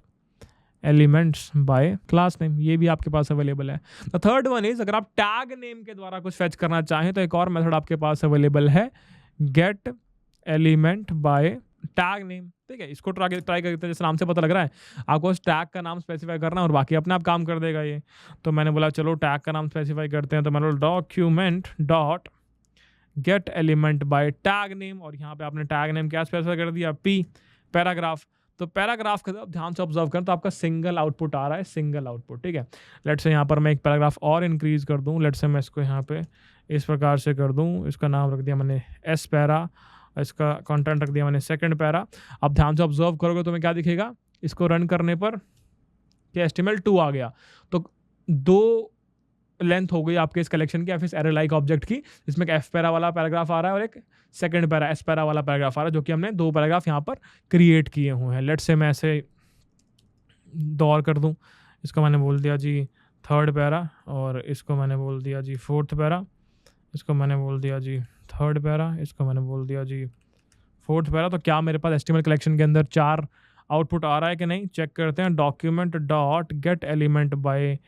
Speaker 1: elements bye class name, ये भी आपके पास अवेलेबल है। द थर्ड वन इज अगर आप टैग नेम के द्वारा कुछ फेच करना चाहें तो एक और मेथड आपके पास अवेलेबल है gate element by tag name, ठीक है। इसको ट्राई करते हैं, जैसे नाम से पता लग रहा है आपको उस टैग का नाम स्पेसिफाई करना है और बाकी अपने आप काम कर देगा ये। तो मैंने बोला चलो टैग का नाम स्पेसिफाई करते हैं। तो मैंने बोला document dot gate element by tag name, और यहाँ पे आपने टैग नेम क्या स्पेसिफाई कर दिया? P paragraph. तो पैराग्राफ का ध्यान से ऑब्जर्व करें तो आपका सिंगल आउटपुट आ रहा है, सिंगल आउटपुट, ठीक है। लेट्स से यहाँ पर मैं एक पैराग्राफ और इंक्रीज कर दूँ। लेट्स से मैं इसको यहाँ पे इस प्रकार से कर दूँ, इसका नाम रख दिया मैंने एस पैरा, इसका कंटेंट रख दिया मैंने सेकंड पैरा। अब ध्यान से ऑब्जर्व करोगे तो मैं क्या दिखेगा इसको रन करने पर कि HTML2 आ गया। तो 2 लेंथ हो गई आपके इस कलेक्शन की, इस एरे लाइक ऑब्जेक्ट की, जिसमें एक एफ पैरा वाला पैराग्राफ आ रहा है और एक सेकंड पैरा एस पैरा वाला पैराग्राफ आ रहा है, जो कि हमने 2 पैराग्राफ यहाँ पर क्रिएट किए हुए हैं। लेट्स से मैं ऐसे दौर कर दूँ, इसको मैंने बोल दिया जी थर्ड पैरा, और इसको मैंने बोल दिया जी फोर्थ पैरा, इसको मैंने बोल दिया जी थर्ड पैरा, इसको मैंने बोल दिया जी फोर्थ पैरा। तो क्या मेरे पास HTML कलेक्शन के अंदर 4 आउटपुट आ रहा है कि नहीं, चेक करते हैं। Document dot gate element by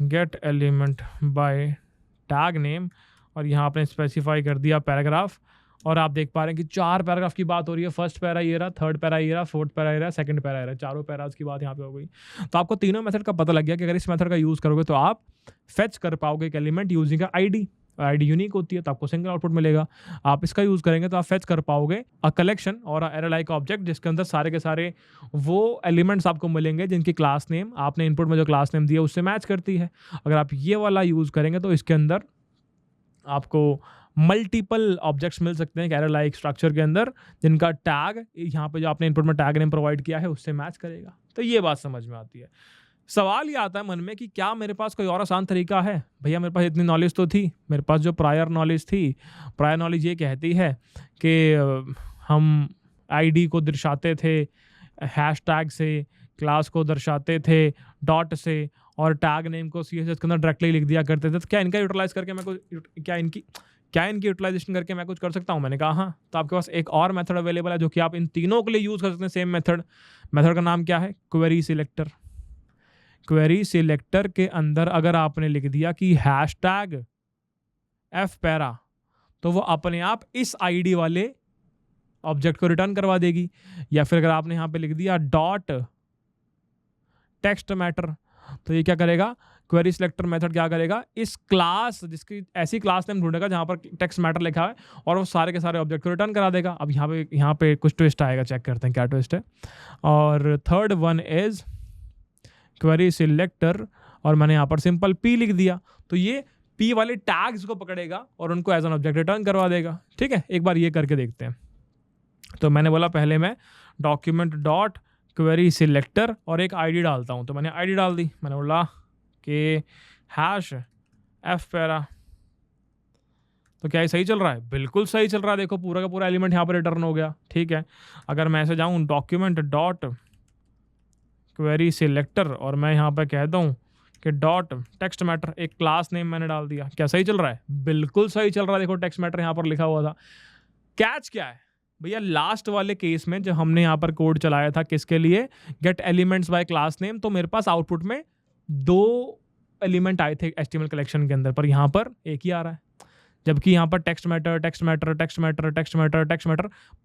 Speaker 1: gate element by tag name, और यहाँ आपने स्पेसिफाई कर दिया पैराग्राफ, और आप देख पा रहे हैं कि 4 पैराग्राफ की बात हो रही है। फर्स्ट पैरा ये रहा, थर्ड पैरा ये रहा, फोर्थ पैरा ये रहा, सेकंड पैरा ये रहा, चारों पैराज की बात यहाँ पे हो गई। तो आपको तीनों मेथड का पता लग गया कि अगर इस मेथड का यूज़ करोगे तो आप फेच कर पाओगे एक एलिमेंट यूजिंग आईडी, और आईडी यूनिक होती है तो आपको सिंगल आउटपुट मिलेगा। आप इसका यूज़ करेंगे तो आप फेच कर पाओगे अ कलेक्शन और एरे लाइक ऑब्जेक्ट, जिसके अंदर सारे के सारे वो एलिमेंट्स आपको मिलेंगे जिनकी क्लास नेम आपने इनपुट में जो क्लास नेम दिया उससे मैच करती है। अगर आप ये वाला यूज़ करेंगे तो इसके अंदर आपको मल्टीपल ऑब्जेक्ट्स मिल सकते हैं एरे लाइक स्ट्रक्चर के अंदर, जिनका टैग यहाँ पे जो आपने इनपुट में टैग नेम प्रोवाइड किया है उससे मैच करेगा। तो ये बात समझ में आती है। सवाल ये आता है मन में कि क्या मेरे पास कोई और आसान तरीका है? भैया मेरे पास इतनी नॉलेज तो थी, मेरे पास जो प्रायर नॉलेज ये कहती है कि हम आईडी को दर्शाते थे हैशटैग से, क्लास को दर्शाते थे डॉट से, और टैग नेम को सीएसएस के अंदर डायरेक्टली लिख दिया करते थे। तो क्या इनका यूटिलाइज करके मैं कुछ क्या इनकी यूटिलाइजेशन करके मैं कुछ कर सकता हूँ? मैंने कहा हाँ। तो आपके पास एक और मेथड अवेलेबल है जो कि आप इन तीनों के लिए यूज़ कर सकते हैं। सेम मेथड का नाम क्या है? Query selector. क्वेरी सिलेक्टर के अंदर अगर आपने लिख दिया कि हैशटैग एफ पैरा, तो वो अपने आप इस आईडी वाले ऑब्जेक्ट को रिटर्न करवा देगी। या फिर अगर आपने यहाँ पे लिख दिया डॉट टेक्स्ट मैटर, तो ये क्या करेगा? क्वेरी सिलेक्टर मेथड क्या करेगा? इस क्लास, जिसकी ऐसी क्लास नेम ढूंढेगा जहाँ पर टेक्स्ट मैटर लिखा है, और वो सारे के सारे ऑब्जेक्ट को रिटर्न करा देगा। अब यहाँ पे कुछ ट्विस्ट आएगा, चेक करते हैं क्या ट्विस्ट है। और third one is query selector, और मैंने यहाँ पर सिंपल पी लिख दिया, तो ये पी वाले टैग्स को पकड़ेगा और उनको एज एन ऑब्जेक्ट रिटर्न करवा देगा। ठीक है, एक बार ये करके देखते हैं। तो मैंने बोला पहले मैं डॉक्यूमेंट डॉट क्वेरी सिलेक्टर और एक आईडी डालता हूँ, तो मैंने आईडी डाल दी। मैंने बोला कि हैश एफ पैरा, तो क्या ये सही चल रहा है? बिल्कुल सही चल रहा है। देखो पूरा का पूरा एलिमेंट यहाँ पर रिटर्न हो गया। ठीक है, अगर मैं ऐसे जाऊँ डॉक्यूमेंट डॉट क्वेरी सिलेक्टर और मैं यहाँ पे कहता हूँ कि डॉट टेक्स्ट मैटर, एक क्लास नेम मैंने डाल दिया, क्या सही चल रहा है? बिल्कुल सही चल रहा है। देखो टेक्स्ट मैटर यहाँ पर लिखा हुआ था। कैच क्या है भैया? लास्ट वाले केस में जब हमने यहाँ पर कोड चलाया था किसके लिए? Gate elements bye class name, तो मेरे पास आउटपुट में 2 एलिमेंट आए थे एचटीएमएल कलेक्शन के अंदर, पर यहाँ पर एक ही आ रहा है। जबकि यहाँ पर टेक्स्ट मैटर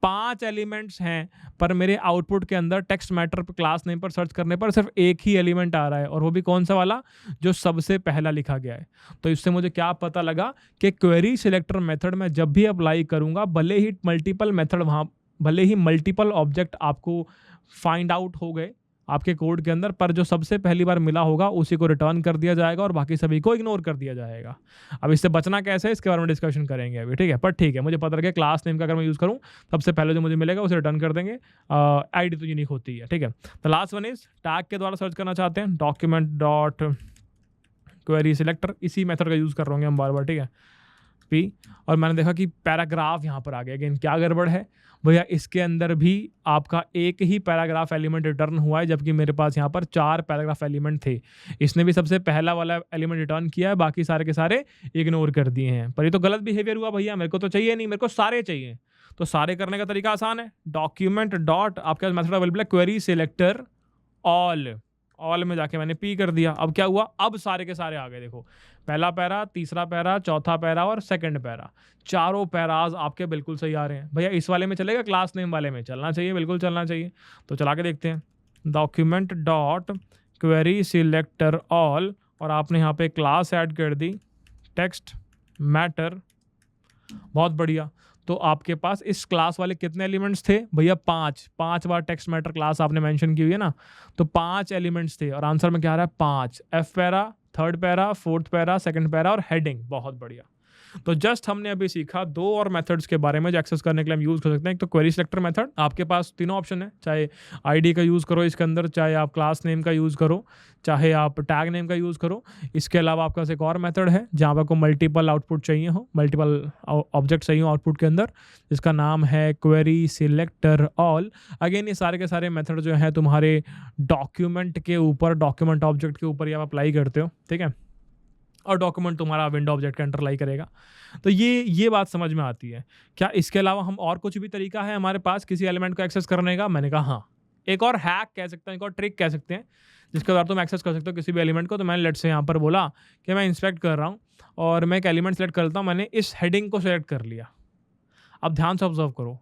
Speaker 1: 5 एलिमेंट्स हैं, पर मेरे आउटपुट के अंदर टेक्स्ट मैटर पर क्लास नेम पर सर्च करने पर सिर्फ एक ही एलिमेंट आ रहा है, और वो भी कौन सा वाला? जो सबसे पहला लिखा गया है। तो इससे मुझे क्या पता लगा कि क्वेरी सिलेक्टर मेथड में जब भी अप्लाई करूँगा, भले ही मल्टीपल ऑब्जेक्ट आपको फाइंड आउट हो गए आपके कोड के अंदर, पर जो सबसे पहली बार मिला होगा उसी को रिटर्न कर दिया जाएगा और बाकी सभी को इग्नोर कर दिया जाएगा। अब इससे बचना कैसे है इसके बारे में डिस्कशन करेंगे अभी। ठीक है, पर ठीक है, मुझे पता लगे क्लास नेम का अगर मैं यूज़ करूँ सबसे पहले जो मुझे मिलेगा उसे रिटर्न कर देंगे। आईडी तो यूनिक होती है। ठीक है, तो लास्ट वन इज टैग के द्वारा सर्च करना चाहते हैं, डॉक्यूमेंट डॉट क्वेरी सिलेक्टर, इसी मेथड का यूज़ कर रहे होंगे हम बार बार। ठीक है, पी, और मैंने देखा कि पैराग्राफ यहाँ पर आ गया। अगेन क्या गड़बड़ है भैया? इसके अंदर भी आपका एक ही पैराग्राफ एलिमेंट रिटर्न हुआ है, जबकि मेरे पास यहाँ पर 4 पैराग्राफ एलिमेंट थे। इसने भी सबसे पहला वाला एलिमेंट रिटर्न किया है, बाकी सारे के सारे इग्नोर कर दिए हैं। पर ये तो गलत बिहेवियर हुआ भैया, मेरे को तो चाहिए नहीं, मेरे को सारे चाहिए। तो सारे करने का तरीका आसान है, डॉक्यूमेंट डॉट आपके पास मेथड अवेलेबल है क्वेरी सिलेक्टर ऑल में जाके मैंने पी कर दिया। अब क्या हुआ? अब सारे के सारे आ गए। देखो पहला पैरा, तीसरा पैरा, चौथा पैरा और सेकंड पैरा, चारों पैराज आपके बिल्कुल सही आ रहे हैं। भैया इस वाले में चलेगा? क्लास नेम वाले में चलना चाहिए, बिल्कुल चलना चाहिए। तो चला के देखते हैं, document dot query selector all, और आपने यहाँ पे क्लास ऐड कर दी टेक्स्ट मैटर। बहुत बढ़िया। तो आपके पास इस क्लास वाले कितने एलिमेंट्स थे भैया? 5 बार टेक्स्ट मैटर क्लास आपने मेंशन की हुई है ना, तो 5 एलिमेंट्स थे, और आंसर में क्या आ रहा है? 5। F para, third para, fourth para, second para और हेडिंग। बहुत बढ़िया। तो जस्ट हमने अभी सीखा 2 और मेथड्स के बारे में जो एक्सेस करने के लिए हम यूज़ कर सकते हैं। एक तो क्वेरी सिलेक्टर मेथड, आपके पास तीनों ऑप्शन है, चाहे आईडी का यूज़ करो इसके अंदर, चाहे आप क्लास नेम का यूज़ करो, चाहे आप टैग नेम का यूज़ करो। इसके अलावा आपके पास एक और मेथड है जहाँ पर आपको मल्टीपल आउटपुट चाहिए हो, मल्टीपल ऑब्जेक्ट चाहिए हो आउटपुट के अंदर, जिसका नाम है क्वेरी सिलेक्टर ऑल। अगेन ये सारे के सारे मेथड जो हैं तुम्हारे डॉक्यूमेंट के ऊपर, डॉक्यूमेंट ऑब्जेक्ट के ऊपर ही आप अप्लाई करते हो। ठीक है, और डॉक्यूमेंट तुम्हारा विंडो ऑब्जेक्ट के अंडर लाई करेगा। तो ये बात समझ में आती है। क्या इसके अलावा हम और कुछ भी तरीका है हमारे पास किसी एलिमेंट को एक्सेस करने का? मैंने कहा हाँ, एक और हैक कह सकते हैं, एक और ट्रिक कह सकते हैं। जिसके द्वारा तुम एक्सेस कर सकते हो किसी भी एलिमेंट को। तो मैंने लेट से यहाँ पर बोला कि मैं इंस्पेक्ट कर रहा हूँ और मैं एक एलिमेंट सेलेक्ट करता हूँ, मैंने इस हेडिंग को सेलेक्ट कर लिया। अब ध्यान से ऑब्जर्व करो,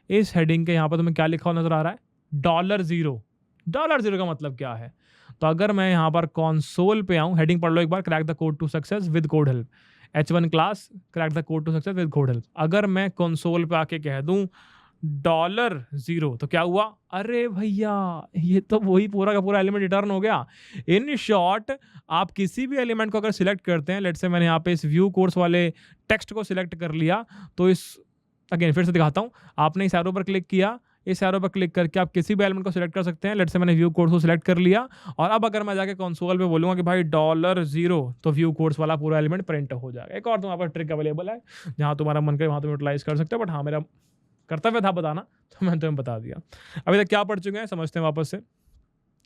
Speaker 1: इस हेडिंग के यहाँ पर तुम्हें क्या लिखा हुआ नजर आ रहा है? $0। $0 का मतलब क्या है? तो अगर मैं यहाँ पर कंसोल पे आऊँ, हेडिंग पढ़ लो एक बार, crack the code to success with code help, H1 class crack the code to success with code help. अगर मैं कंसोल पे आके कह दूँ $0 तो क्या हुआ? अरे भैया, ये तो वही पूरा का पूरा एलिमेंट रिटर्न हो गया। इन शॉर्ट, आप किसी भी एलिमेंट को अगर सिलेक्ट करते हैं, लेट्स से मैंने यहाँ पे इस व्यू कोर्स वाले टेक्स्ट को सिलेक्ट कर लिया, तो इस अगेन फिर से दिखाता हूँ, आपने इस एरो पर क्लिक किया, इस एरो पर क्लिक करके आप किसी भी एलिमेंट को सिलेक्ट कर सकते हैं। लेट्स से मैंने व्यू कोर्स को सिलेक्ट कर लिया और अब अगर मैं जाके कंसोल पे बोलूँगा कि भाई $0 तो व्यू कोर्स वाला पूरा एलिमेंट प्रिंट हो जाएगा। एक और तुम्हारे पास ट्रिक अवेलेबल है, जहाँ तुम्हारा मन करे वहाँ तुम यूटिलाइज कर सकते हो, बट हाँ मेरा कर्तव्य था बताना, तो मैंने तुम्हें बता दिया। अभी तक क्या पढ़ चुके हैं समझते हैं वापस से,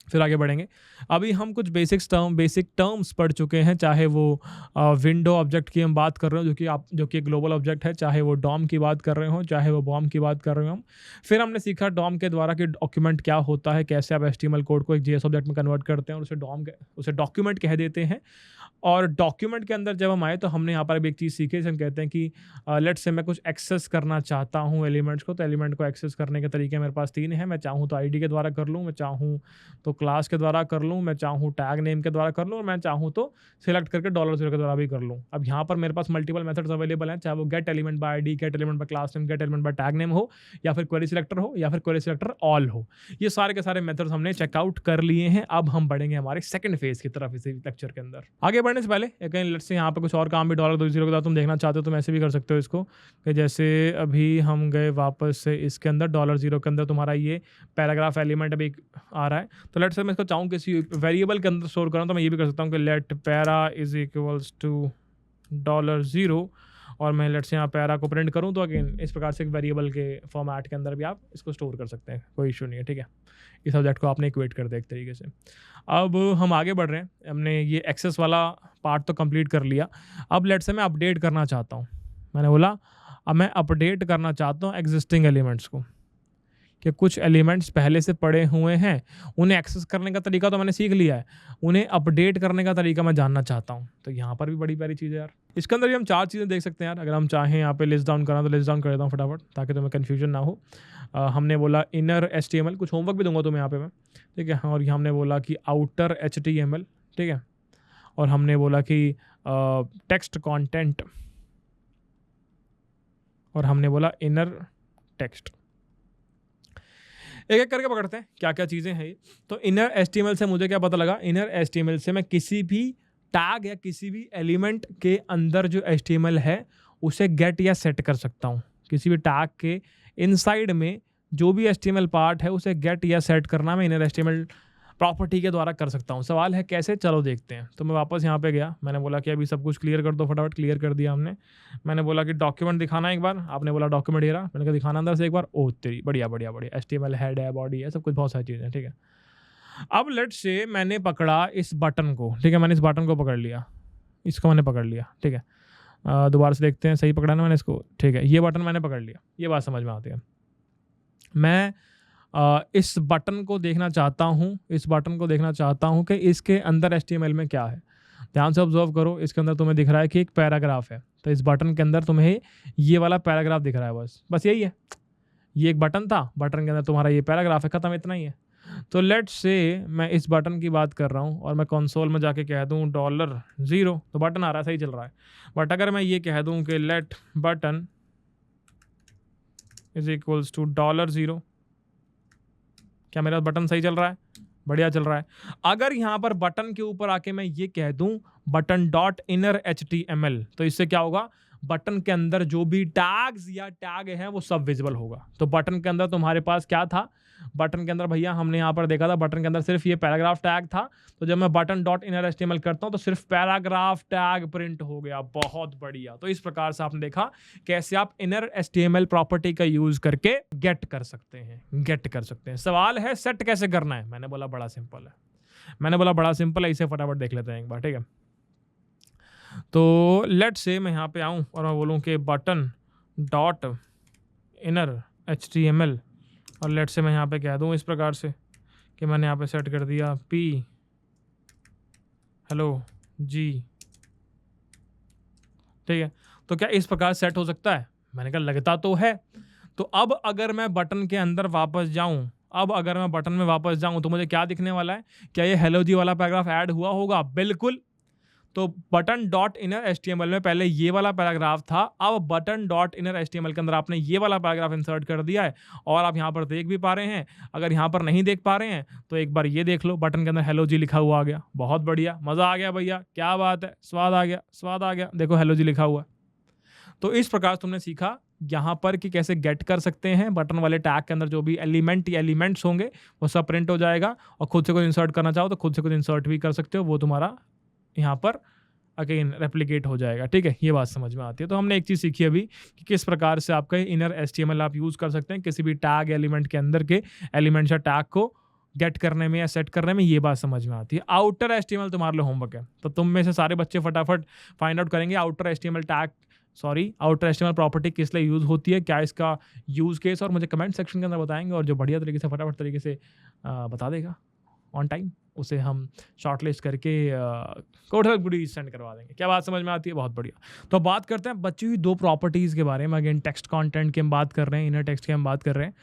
Speaker 1: फिर आगे बढ़ेंगे। अभी हम कुछ बेसिक टर्म्स पढ़ चुके हैं, चाहे वो विंडो ऑब्जेक्ट की हम बात कर रहे हो जो कि ग्लोबल ऑब्जेक्ट है, चाहे वो डॉम की बात कर रहे हो, चाहे वो बॉम की बात कर रहे हो हम। फिर हमने सीखा डॉम के द्वारा कि डॉक्यूमेंट क्या होता है, कैसे आप HTML कोड को एक JS ऑब्जेक्ट में कन्वर्ट करते हैं और उसे डॉक्यूमेंट कह देते हैं। और डॉक्यूमेंट के अंदर जब हम आए तो हमने यहाँ पर भी एक चीज़ सीखी, हम कहते हैं कि लेट्स से मैं कुछ एक्सेस करना चाहता हूँ एलिमेंट्स को, तो एलिमेंट को एक्सेस करने के तरीके मेरे पास 3 हैं। मैं चाहूँ तो ID के द्वारा कर लूँ, मैं चाहूँ तो क्लास के द्वारा कर लूँ, मैं चाहूँ टैग नेम के द्वारा कर लूँ, और मैं चाहूँ तो सिलेक्ट करके $0 के द्वारा भी कर लूँ। अब यहाँ पर मेरे पास मल्टीपल मेथड्स अवेलेबल हैं, चाहे वो gate element by ID, gate element by class name, gate element by tag name हो, या फिर क्वेरी सिलेक्टर हो, या फिर क्वेरी सिलेक्टर ऑल हो। ये सारे के सारे मेथड्स हमने चेकआउट कर लिए हैं। अब हम बढ़ेंगे हमारे सेकंड फेज की तरफ इसी लेक्चर के अंदर। आगे बढ़ने से पहले कहीं लेट्स से यहाँ पे कुछ और काम भी $0 के द्वारा तुम देखना चाहते हो तो ऐसे भी कर सकते हो इसको, कि जैसे अभी हम गए वापस से इसके अंदर $0 के अंदर तुम्हारा ये पैराग्राफ एलिमेंट अभी आ रहा है। तो लेट्स से मैं इसको चाहूँ किसी वेरिएबल के अंदर स्टोर करूँ, तो मैं ये भी कर सकता हूँ कि let para is equals to $0 और मैं लेट्स यहाँ पैरा को प्रिंट करूँ, तो अगेन इस प्रकार से एक वेरिएबल के फॉर्मेट के अंदर भी आप इसको स्टोर कर सकते हैं, कोई इशू नहीं है। ठीक है, इस सब्जेक्ट को आपने इक्वेट कर दिया एक तरीके से। अब हम आगे बढ़ रहे हैं, हमने ये एक्सेस वाला पार्ट तो कंप्लीट कर लिया। अब लेट्स से मैं अपडेट करना चाहता हूँ, मैंने बोला अब मैं अपडेट करना चाहता हूँ एग्जिस्टिंग एलिमेंट्स को, कि कुछ एलिमेंट्स पहले से पड़े हुए हैं, उन्हें एक्सेस करने का तरीका तो मैंने सीख लिया है, उन्हें अपडेट करने का तरीका मैं जानना चाहता हूँ। तो यहाँ पर भी बड़ी प्यारी चीज़ है यार। इसके अंदर भी हम 4 चीज़ें देख सकते हैं यार। अगर हम चाहें यहाँ पे लिस्ट डाउन करना तो लिस्ट डाउन कर देता हूँ फटाफट, ताकि तुम्हें कन्फ्यूजन ना हो। हमने बोला इनर HTML, कुछ होमवर्क भी दूंगा तुम्हें यहाँ पे मैं, ठीक है। और यहाँ हमने बोला कि आउटर HTML, ठीक है। और हमने बोला कि टेक्स्ट कॉन्टेंट, और हमने बोला इनर टेक्स्ट। एक एक करके पकड़ते हैं क्या क्या चीज़ें हैं ये। तो इनर HTML से मुझे क्या पता लगा, इनर HTML से मैं किसी भी टैग या किसी भी एलिमेंट के अंदर जो HTML है उसे गेट या सेट कर सकता हूँ। किसी भी टैग के इनसाइड में जो भी HTML पार्ट है उसे गेट या सेट करना मैं इनर HTML प्रॉपर्टी के द्वारा कर सकता हूँ। सवाल है कैसे, चलो देखते हैं। तो मैं वापस यहाँ पे गया, मैंने बोला कि अभी सब कुछ क्लियर कर दो, फटाफट क्लियर कर दिया हमने। मैंने बोला कि डॉक्यूमेंट दिखाना एक बार, आपने बोला डॉक्यूमेंट ये रहा, मैंने कहा दिखाना अंदर से एक बार। ओ तेरी, बढ़िया बढ़िया बढ़िया, HTML हेड है, बॉडी है, सब कुछ बहुत सारी चीज़ें, ठीक है। अब लेट्स से मैंने पकड़ा इस बटन को, ठीक है, मैंने इस बटन को पकड़ लिया, इसको मैंने पकड़ लिया, ठीक है। दोबारा से देखते हैं, सही पकड़ा ना मैंने इसको, ठीक है। ये बटन मैंने पकड़ लिया, ये बात समझ में आती है। मैं इस बटन को देखना चाहता हूँ, इस बटन को देखना चाहता हूँ कि इसके अंदर HTML में क्या है। ध्यान से ऑब्जर्व करो, इसके अंदर तुम्हें दिख रहा है कि एक पैराग्राफ है, तो इस बटन के अंदर तुम्हें ये वाला पैराग्राफ दिख रहा है, बस यही है। ये एक बटन था, बटन के अंदर तुम्हारा ये पैराग्राफ है, ख़त्म, इतना ही है। तो लेट्स से मैं इस बटन की बात कर रहा हूँ और मैं कंसोल में जाके कह दूँ $0, तो बटन आ रहा है, सही चल रहा है। बट अगर मैं ये कह दूँ कि let button is equals to $0, क्या मेरा बटन सही चल रहा है? बढ़िया चल रहा है। अगर यहाँ पर बटन के ऊपर आके मैं ये कह दूं बटन डॉट इनर HTML, तो इससे क्या होगा, बटन के अंदर जो भी टैग्स या टैग हैं वो सब विजिबल होगा। तो बटन के अंदर तुम्हारे पास क्या था, बटन के अंदर भैया हमने यहाँ पर देखा था, बटन के अंदर सिर्फ ये पैराग्राफ टैग था। तो जब मैं बटन डॉट इनर HTML करता हूँ तो सिर्फ पैराग्राफ टैग प्रिंट हो गया, बहुत बढ़िया। तो इस प्रकार से आपने देखा कैसे आप इनर HTML प्रॉपर्टी का यूज करके गेट कर सकते हैं। सवाल है सेट कैसे करना है, मैंने बोला बड़ा सिंपल है, इसे फटाफट देख लेते हैं एक बार, ठीक है। तो लेट से मैं यहाँ पे आऊँ और मैं बोलूँ कि बटन डॉट इनर HTML, और लेट से मैं यहाँ पे कह दूँ इस प्रकार से कि मैंने यहाँ पे सेट कर दिया P हेलो जी, ठीक है। तो क्या इस प्रकार सेट हो सकता है? मैंने कहा लगता तो है। तो अब अगर मैं बटन के अंदर वापस जाऊँ, अब अगर मैं बटन में वापस जाऊँ तो मुझे क्या दिखने वाला है? क्या ये हेलो जी वाला पैराग्राफ ऐड हुआ होगा? बिल्कुल। तो बटन डॉट इनर एचटीएमएल में पहले ये वाला पैराग्राफ था, अब बटन डॉट इनर एचटीएमएल के अंदर आपने ये वाला पैराग्राफ इंसर्ट कर दिया है और आप यहाँ पर देख भी पा रहे हैं। अगर यहाँ पर नहीं देख पा रहे हैं तो एक बार ये देख लो, बटन के अंदर हेलो जी लिखा हुआ आ गया। बहुत बढ़िया, मज़ा आ गया भैया, क्या बात है, स्वाद आ गया, स्वाद आ गया। देखो हेलो जी लिखा हुआ है। तो इस प्रकार तुमने सीखा यहाँ पर कि कैसे गेट कर सकते हैं बटन वाले टैग के अंदर जो भी एलिमेंट या एलिमेंट्स होंगे वो सब प्रिंट हो जाएगा, और खुद से कुछ इंसर्ट करना चाहो तो खुद से कुछ इंसर्ट भी कर सकते हो, वो तुम्हारा यहाँ पर अगेन रेप्लिकेट हो जाएगा। ठीक है, ये बात समझ में आती है। तो हमने एक चीज़ सीखी अभी कि किस प्रकार से आपका इनर एचटीएमएल आप यूज़ कर सकते हैं किसी भी टैग एलिमेंट के अंदर के एलिमेंट या टैग को गेट करने में या सेट करने में, ये बात समझ में आती है। आउटर एचटीएमएल तुम्हारे लिए होमवर्क है, तो तुम में से सारे बच्चे फटाफट फाइंड आउट करेंगे outer HTML tag, sorry outer HTML property किस लिए यूज़ होती है, क्या इसका यूज़ केस, और मुझे कमेंट सेक्शन के अंदर बताएंगे, और जो बढ़िया तरीके से फटाफट तरीके से बता देगा ऑन टाइम उसे हम शॉर्टलिस्ट करके कोड गुडी सेंड करवा देंगे। क्या बात समझ में आती है? बहुत बढ़िया। तो बात करते हैं बची हुई दो प्रॉपर्टीज़ के बारे में। अगेन टेक्स्ट कंटेंट की हम बात कर रहे हैं, इनर टेक्स्ट की हम बात कर रहे हैं।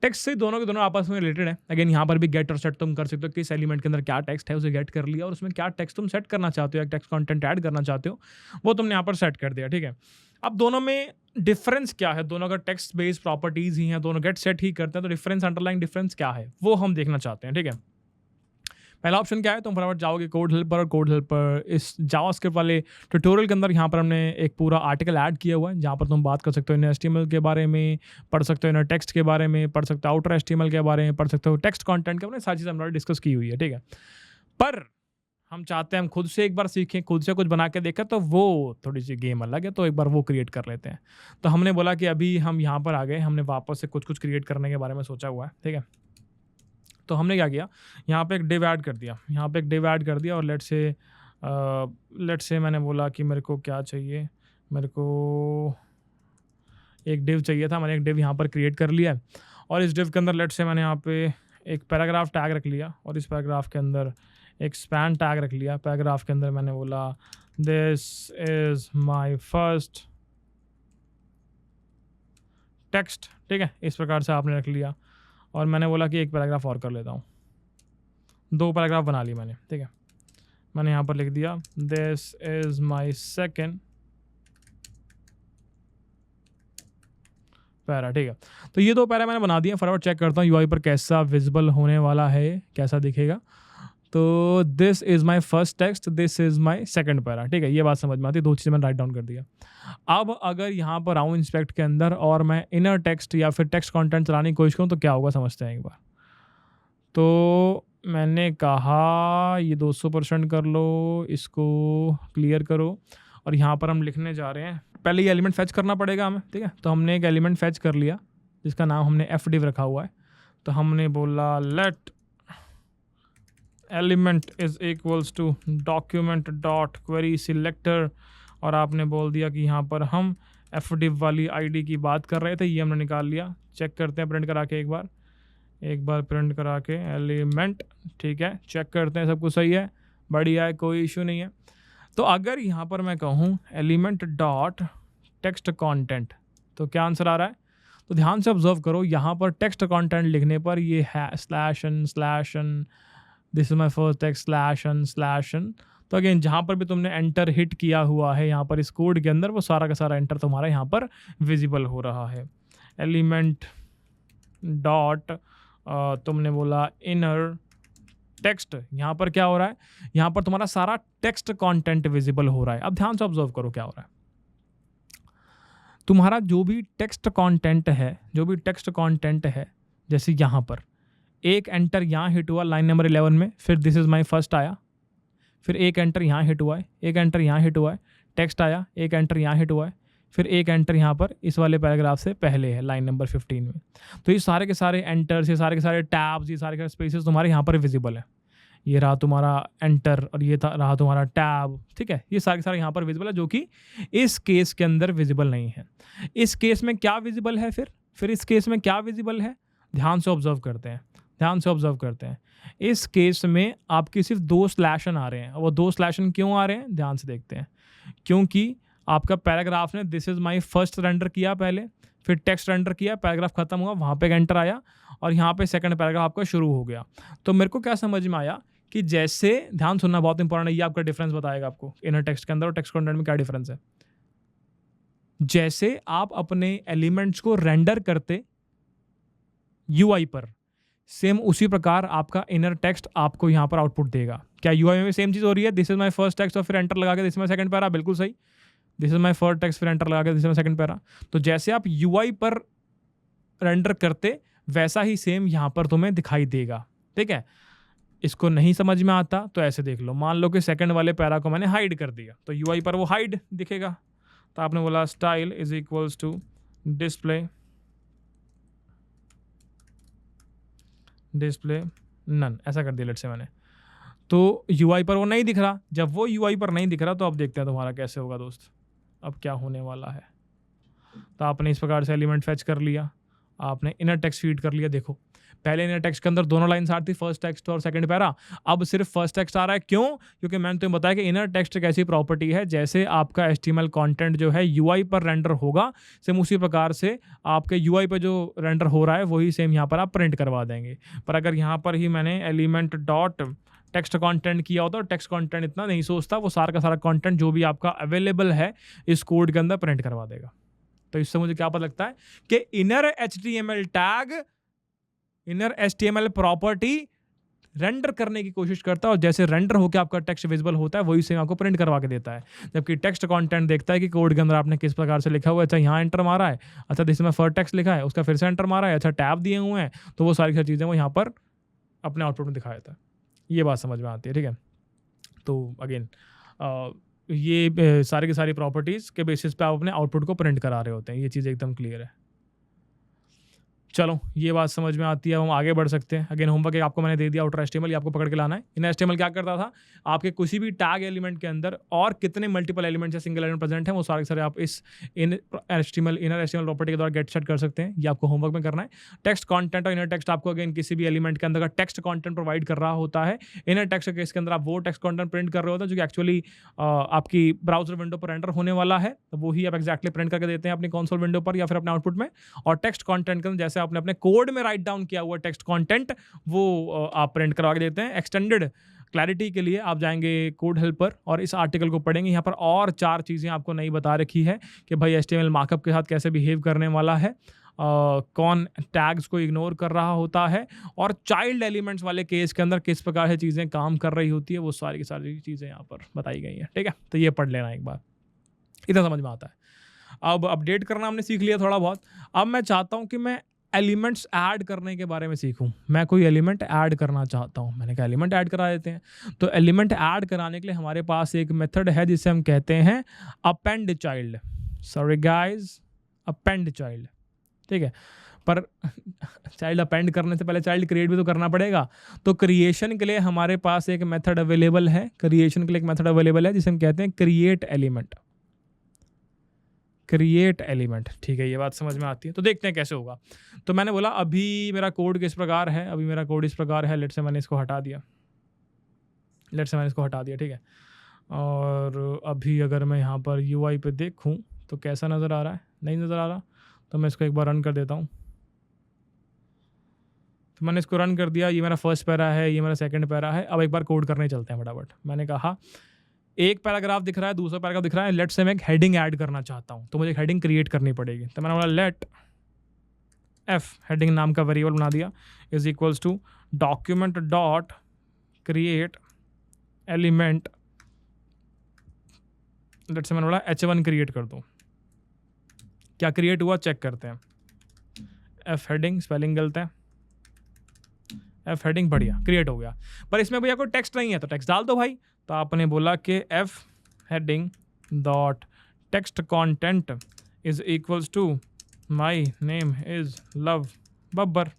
Speaker 1: टेक्स्ट से दोनों के दोनों आपस में रिलेटेड है। अगेन यहाँ पर भी गेट और सेट तुम कर सकते हो, किस एलिमेंट के अंदर क्या टेक्स्ट है उसे गेट कर लिया, और उसमें क्या टेक्स्ट तुम सेट करना चाहते हो या टेक्स्ट कंटेंट ऐड करना चाहते हो वो तुमने यहाँ पर सेट कर दिया। ठीक है, अब दोनों में डिफरेंस क्या है? दोनों का टेक्स्ट बेस्ड प्रॉपर्टीज़ ही हैं, दोनों गेट सेट ही करते हैं, तो डिफरेंस, अंडरलाइन डिफरेंस क्या है वो हम देखना चाहते हैं। ठीक है, पहला ऑप्शन क्या है? तुम फटाफट जाओगे कोड हेल्पर, और कोड हेल्पर इस जावास्क्रिप्ट वाले ट्यूटोरियल के अंदर यहाँ पर हमने एक पूरा आर्टिकल ऐड किया हुआ है जहाँ पर तुम बात कर सकते हो इनर एचटीएमएल के बारे में, पढ़ सकते हो इनर टेक्स्ट के बारे में, पढ़ सकते हो आउटर एचटीएमएल के बारे में, पढ़ सकते हो टेक्स्ट कंटेंट के बारे में, सारी चीज़ हमने डिस्कस की हुई है। ठीक है, पर हम चाहते हैं हम खुद से एक बार सीखें, खुद से कुछ बना के देखें, तो वो थोड़ी सी गेम अलग है, तो एक बार वो क्रिएट कर लेते हैं। तो हमने बोला कि अभी हम यहाँ पर आ गए, हमने वापस से कुछ कुछ क्रिएट करने के बारे में सोचा हुआ है। ठीक है, तो हमने क्या किया, यहाँ पे एक डिव ऐड कर दिया, यहाँ पे एक डिव ऐड कर दिया, और लेट्स से मैंने बोला कि मेरे को क्या चाहिए, मेरे को एक डिव चाहिए था, मैंने एक डिव यहाँ पर क्रिएट कर लिया है, और इस डिव के अंदर लेट्स से मैंने यहाँ पे एक पैराग्राफ टैग रख लिया, और इस पैराग्राफ के अंदर एक स्पैन टैग रख लिया। पैराग्राफ के अंदर मैंने बोला this is my first text. ठीक है, इस प्रकार से आपने रख लिया, और मैंने बोला कि एक पैराग्राफ और कर लेता हूँ, दो पैराग्राफ बना ली मैंने। ठीक है, मैंने यहाँ पर लिख दिया this is my second para. ठीक है, तो ये दो पैरा मैंने बना दिया। फटाफट चेक करता हूँ यूआई पर कैसा विजिबल होने वाला है, कैसा दिखेगा। तो this is my first text, this is my second para. ठीक है, ये बात समझ में आती है, दो चीज़ें मैंने राइट डाउन कर दिया। अब अगर यहाँ पर आऊँ इंस्पेक्ट के अंदर और मैं इनर टेक्स्ट या फिर टेक्स्ट कंटेंट चलाने की कोशिश करूँ तो क्या होगा, समझते हैं एक बार। तो मैंने कहा ये 200% कर लो, इसको क्लियर करो, और यहाँ पर हम लिखने जा रहे हैं, पहले ये एलिमेंट फैच करना पड़ेगा हमें। ठीक है, तो हमने एक एलिमेंट फैच कर लिया जिसका नाम हमने fdiv रखा हुआ है। तो हमने बोला let element is equals to document dot query selector, और आपने बोल दिया कि यहाँ पर हम fdiv वाली आईडी की बात कर रहे थे, ये हमने निकाल लिया। चेक करते हैं प्रिंट करा के एक बार प्रिंट करा के एलिमेंट। ठीक है, चेक करते हैं सब कुछ सही है, बढ़िया है, कोई इशू नहीं है। तो अगर यहाँ पर मैं कहूँ एलिमेंट डॉट टेक्स्ट कंटेंट तो क्या आंसर आ रहा है? तो ध्यान से ऑब्जर्व करो, यहाँ पर टेक्स्ट कंटेंट लिखने पर ये है /n this is my first text /n। तो अगेन जहाँ पर भी तुमने एंटर हिट किया हुआ है यहाँ पर इस कोड के अंदर, वो सारा का सारा एंटर तुम्हारा यहाँ पर विजिबल हो रहा है। एलिमेंट डॉट तुमने बोला इनर टेक्स्ट, यहाँ पर क्या हो रहा है, यहाँ पर तुम्हारा सारा टेक्स्ट कंटेंट विजिबल हो रहा है। अब ध्यान से ऑब्जर्व करो क्या हो रहा है। तुम्हारा जो भी टेक्स्ट कंटेंट है, जैसे यहाँ पर एक एंटर यहाँ हिट हुआ लाइन नंबर 11 में, फिर दिस इज़ माई फर्स्ट आया, फिर एक एंटर यहाँ हिट हुआ है, एक एंटर यहाँ हिट हुआ है, टेक्स्ट आया, एक एंटर यहाँ हिट हुआ है, फिर एक एंटर यहाँ पर इस वाले पैराग्राफ से पहले है लाइन नंबर 15 में। तो ये सारे के सारे एंटर्स, ये सारे के सारे टैब्स, ये सारे के स्पेसेस तुम्हारे यहाँ पर विजिबल है। ये रहा तुम्हारा एंटर और ये रहा तुम्हारा टैब। ठीक है, ये सारे के सारे यहाँ पर विजिबल है, जो कि इस केस के अंदर विजिबल नहीं है। इस केस में क्या विजिबल है, फिर इस केस में क्या विजिबल है, ध्यान से ऑब्जर्व करते हैं। ध्यान से ऑब्जर्व करते हैं। इस केस में आपकी सिर्फ 2 स्लैशन आ रहे हैं। वो 2 स्लैशन क्यों आ रहे हैं, ध्यान से देखते हैं। क्योंकि आपका पैराग्राफ ने this is my first render किया पहले, फिर टेक्स्ट रेंडर किया, पैराग्राफ खत्म हुआ, वहाँ पे एक एंटर आया और यहाँ पे सेकंड पैराग्राफ आपका शुरू हो गया। तो मेरे को क्या समझ में आया कि जैसे, ध्यान सुनना बहुत इंपॉर्टेंट है, ये आपका डिफरेंस बताएगा आपको इनर टेक्स्ट के अंदर और टेक्स्ट कंटेंट में क्या डिफरेंस है। जैसे आप अपने एलिमेंट्स को रेंडर करते यूआई पर, सेम उसी प्रकार आपका इनर टेक्स्ट आपको यहाँ पर आउटपुट देगा। क्या यूआई में भी सेम चीज़ हो रही है? This is my first text और फिर एंटर लगा के this is my second para, बिल्कुल सही। This is my first text फिर एंटर लगा के this is my second para. तो जैसे आप यूआई पर रेंडर करते वैसा ही सेम यहाँ पर तुम्हें दिखाई देगा, ठीक है। इसको नहीं समझ में आता तो ऐसे देख लो, मान लो कि सेकंड वाले पैरा को मैंने हाइड कर दिया तो यूआई पर वो हाइड दिखेगा। तो आपने बोला style is equals to display none, ऐसा कर दिया लेट से मैंने, तो यूआई पर वो नहीं दिख रहा। जब वो यूआई पर नहीं दिख रहा तो अब देखते हैं तुम्हारा कैसे होगा दोस्त, अब क्या होने वाला है। तो आपने इस प्रकार से एलिमेंट फेच कर लिया, आपने इनर टेक्स्ट फीड कर लिया। देखो पहले इनर टेक्स्ट के अंदर दोनों लाइन्स आ रही थी, फर्स्ट टेक्स्ट और सेकंड पैरा, अब सिर्फ फर्स्ट टेक्स्ट आ रहा है। क्यों? क्योंकि मैंने तुम्हें बताया कि इनर टेक्स्ट एक ऐसी प्रॉपर्टी है, जैसे आपका एचटीएमएल कंटेंट जो है यूआई पर रेंडर होगा, सेम उसी प्रकार से आपके यूआई पर जो रेंडर हो रहा है वही सेम यहाँ पर आप प्रिंट करवा देंगे। पर अगर यहाँ पर ही मैंने एलिमेंट डॉट टेक्स्ट कंटेंट किया होता, और टेक्स्ट कंटेंट इतना नहीं सोचता, वो सारा का सारा कंटेंट जो भी आपका अवेलेबल है इस कोड के अंदर प्रिंट करवा देगा। तो इससे मुझे क्या पता लगता है कि inner HTML tag, inner HTML property render करने की कोशिश करता है, और जैसे रेंडर होकर आपका टेक्स्ट विजिबल होता है वही सेम आपको प्रिंट करवा के देता है। जबकि टेक्स्ट कंटेंट देखता है कि कोड के अंदर आपने किस प्रकार से लिखा हुआ है। अच्छा यहाँ एंटर मारा है, अच्छा दिस में फर्स्ट टेक्स्ट लिखा है, उसका फिर से एंटर मारा है, अच्छा टैब दिए हुए हैं, तो वो सारी चीज़ें वो यहाँ पर अपने आउटपुट में दिखाया जाता है। ये बात समझ में आती है, ठीक है। तो अगेन ये सारी की सारी प्रॉपर्टीज़ के बेसिस पे आप अपने आउटपुट को प्रिंट करा रहे होते हैं, ये चीज़ एकदम क्लियर है। चलो ये बात समझ में आती है, हम आगे बढ़ सकते हैं। अगेन होमवर्क एक आपको मैंने दे दिया, आउटर एचटीएमएल, ये आपको पकड़ के लाना है। इनर एचटीएमएल क्या करता था, आपके किसी भी टैग एलिमेंट के अंदर और कितने मल्टीपल एलिमेंट्स या सिंगल एलिमेंट प्रेजेंट हैं वो सारे सारे आप इस इनर एचटीएमएल प्रॉपर्टी के द्वारा गेट सेट कर सकते हैं। ये आपको होमवर्क में करना है। टेक्स्ट कॉन्टेंट और इनर टेक्स्ट आपको अगेन किसी भी एलिमेंट के अंदर का टेक्स्ट कॉन्टेंट प्रोवाइड कर रहा होता है। इनर टेक्स्ट के इसके अंदर आप वो टेक्स्ट कॉन्टेंट प्रिंट कर रहे होते हैं जो कि एक्चुअली आपकी ब्राउजर विंडो पर एंटर होने वाला है, तो वही आप एक्जैक्टली प्रिंट करके देते हैं अपनी कंसोल विंडो पर या फिर अपने आउटपुट में। और टेक्स्ट कॉन्टेंट के अंदर जैसे आपने अपने कोड में राइट डाउन किया हुआ टेक्स्ट कंटेंट वो आप प्रिंट करवा के देते हैं। एक्सटेंडेड क्लैरिटी के लिए आप जाएंगे कोड हेल्प पर और इस आर्टिकल को पढ़ेंगे। यहाँ पर और 4 चीज़ें आपको नहीं बता रखी है कि भाई एचटीएमएल मार्कअप के साथ कैसे बिहेव करने वाला है, कौन टैग्स को इग्नोर कर रहा होता है, और चाइल्ड एलिमेंट्स वाले केस के अंदर किस प्रकार से चीज़ें काम कर रही होती है, वो सारी की सारी चीज़ें यहाँ पर बताई गई हैं, ठीक है। तो ये पढ़ लेना एक बार, इतना समझ में आता है। अब अपडेट करना हमने सीख लिया थोड़ा बहुत। अब मैं चाहता हूँ कि मैं एलिमेंट्स ऐड करने के बारे में सीखूं। मैं कोई एलिमेंट ऐड करना चाहता हूं, मैंने कहा एलिमेंट ऐड करा देते हैं। तो एलिमेंट ऐड कराने के लिए हमारे पास एक मेथड है जिसे हम कहते हैं append child. Sorry guys, append child, ठीक है। पर चाइल्ड अपेंड करने से पहले चाइल्ड क्रिएट भी तो करना पड़ेगा। तो क्रिएशन के लिए हमारे पास एक मेथड अवेलेबल है, क्रिएशन के लिए एक मेथड अवेलेबल है जिसे हम कहते हैं क्रिएट एलिमेंट। क्रिएट एलिमेंट, ठीक है, ये बात समझ में आती है। तो देखते हैं कैसे होगा। तो मैंने बोला अभी मेरा कोड किस प्रकार है, अभी मेरा कोड इस प्रकार है। लेट से मैंने इसको हटा दिया, ठीक है। और अभी अगर मैं यहाँ पर यूआई पे देखूँ तो कैसा नज़र आ रहा है, नहीं नज़र आ रहा। तो मैं इसको एक बार रन कर देता हूँ। तो मैंने इसको रन कर दिया, ये मेरा फर्स्ट पैरा है, ये मेरा सेकंड पैरा है। अब एक बार कोड करने चलते हैं फटाफट। मैंने कहा एक पैराग्राफ दिख रहा है, दूसरा पैराग्राफ दिख रहा है, लेट से मैं एक हेडिंग ऐड करना चाहता हूँ, तो मुझे एक हेडिंग क्रिएट करनी पड़ेगी। तो मैंने बोला लेट एफ, हेडिंग नाम का वेरिएबल बना दिया, is equals to document dot create element. Let से मैंने बोला h1 क्रिएट कर दो। क्या क्रिएट हुआ चेक करते हैं। एफ हेडिंग, स्पेलिंग गलत है, एफ हेडिंग, बढ़िया क्रिएट हो गया। पर इसमें भैया कोई टेक्स्ट नहीं है, तो टेक्स्ट डाल दो भाई। तो आपने बोला कि F heading dot text content is equals to my name is Love Babbar.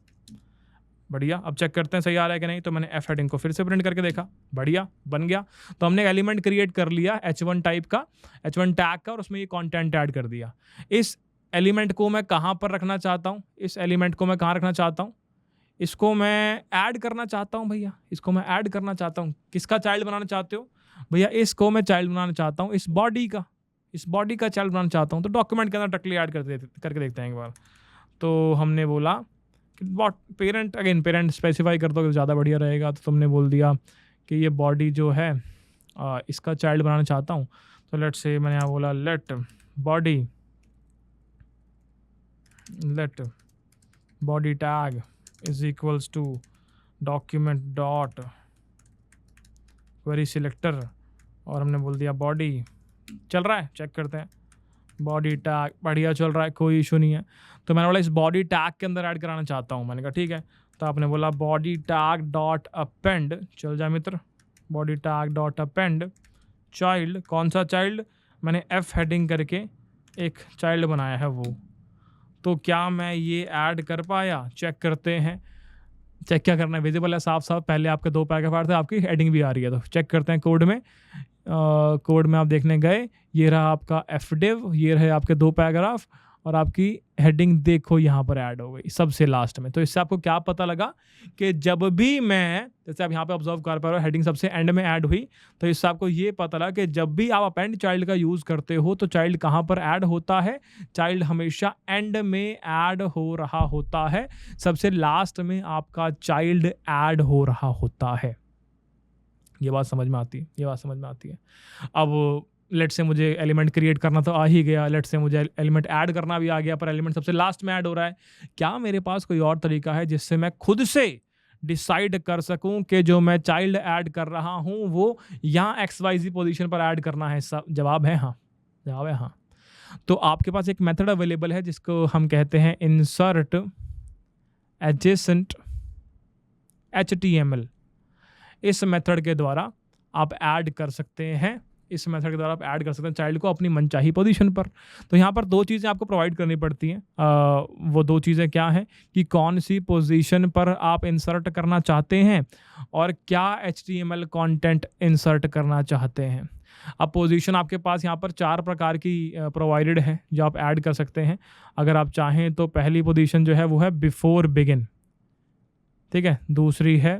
Speaker 1: बढ़िया, अब चेक करते हैं सही आ रहा है कि नहीं। तो मैंने एफ हेडिंग को फिर से प्रिंट करके देखा, बढ़िया बन गया। तो हमने एक एलिमेंट क्रिएट कर लिया h1 टाइप का, h1 टैग का, और उसमें ये कंटेंट ऐड कर दिया। इस एलिमेंट को मैं कहाँ पर रखना चाहता हूँ, इस एलिमेंट को मैं कहाँ रखना चाहता हूँ, इसको मैं ऐड करना चाहता हूँ भैया, इसको मैं ऐड करना चाहता हूँ। किसका चाइल्ड बनाना चाहते हो? भैया इसको मैं चाइल्ड बनाना चाहता हूँ, इस बॉडी का चाइल्ड बनाना चाहता हूँ। तो डॉक्यूमेंट के अंदर डायरेक्टली ऐड करके देखते हैं एक बार। तो हमने बोला कि पेरेंट, अगेन पेरेंट स्पेसिफाई कर दो तो ज़्यादा बढ़िया रहेगा। तो तुमने बोल दिया कि ये बॉडी जो है इसका चाइल्ड बनाना चाहता हूँ। तो लेट्स से मैंने यहाँ बोला let body tag is equals to document dot query selector, और हमने बोल दिया बॉडी। चल रहा है, चेक करते हैं। बॉडी टैग बढ़िया चल रहा है, कोई इशू नहीं है। तो मैंने बोला इस बॉडी टैग के अंदर ऐड कराना चाहता हूँ। मैंने कहा ठीक है। तो आपने बोला बॉडी टैग डॉट अपेंड, चल जा मित्र, body tag dot append child. कौन सा चाइल्ड? मैंने एफ हेडिंग करके एक चाइल्ड बनाया है वो। तो क्या मैं ये ऐड कर पाया? चेक करते हैं। चेक क्या करना है, विजिबल है साफ साफ। पहले आपके 2 पैराग्राफ थे, आपकी हेडिंग भी आ रही है। तो चेक करते हैं कोड में। कोड में आप देखने गए, ये रहा आपका एफ डिव, ये रहे आपके 2 पैराग्राफ, और आपकी हेडिंग देखो यहाँ पर ऐड हो गई सबसे लास्ट में। तो इससे आपको क्या पता लगा कि जब भी मैं, जैसे आप यहाँ पे ऑब्जर्व कर पा रहे हो, हेडिंग सबसे एंड में ऐड हुई। तो इससे आपको ये पता लगा कि जब भी आप अपेंड चाइल्ड का यूज़ करते हो तो चाइल्ड कहाँ पर ऐड होता है? चाइल्ड हमेशा एंड में ऐड हो रहा होता है, सबसे लास्ट में आपका चाइल्ड ऐड हो रहा होता है। ये बात समझ में आती है। अब लेट से मुझे एलिमेंट क्रिएट करना तो आ ही गया, लेट से मुझे एलिमेंट ऐड करना भी आ गया, पर एलिमेंट सबसे लास्ट में ऐड हो रहा है। क्या मेरे पास कोई और तरीका है जिससे मैं खुद से डिसाइड कर सकूं कि जो मैं चाइल्ड ऐड कर रहा हूं वो यहाँ XYZ पोजीशन पर ऐड करना है? सब जवाब है हाँ। तो आपके पास एक मेथड अवेलेबल है जिसको हम कहते हैं इंसर्ट एडजेसेंट HTML। इस मेथड के द्वारा आप ऐड कर सकते हैं चाइल्ड को अपनी मनचाही पोजीशन पर। तो यहाँ पर 2 चीज़ें आपको प्रोवाइड करनी पड़ती हैं। वो 2 चीज़ें क्या हैं कि कौन सी पोजीशन पर आप इंसर्ट करना चाहते हैं और क्या HTML कंटेंट इंसर्ट करना चाहते हैं। अब पोजीशन आपके पास यहाँ पर 4 प्रकार की प्रोवाइडेड है जो आप ऐड कर सकते हैं अगर आप चाहें। तो पहली पोजीशन जो है वो है बिफोर बिगिन, ठीक है। दूसरी है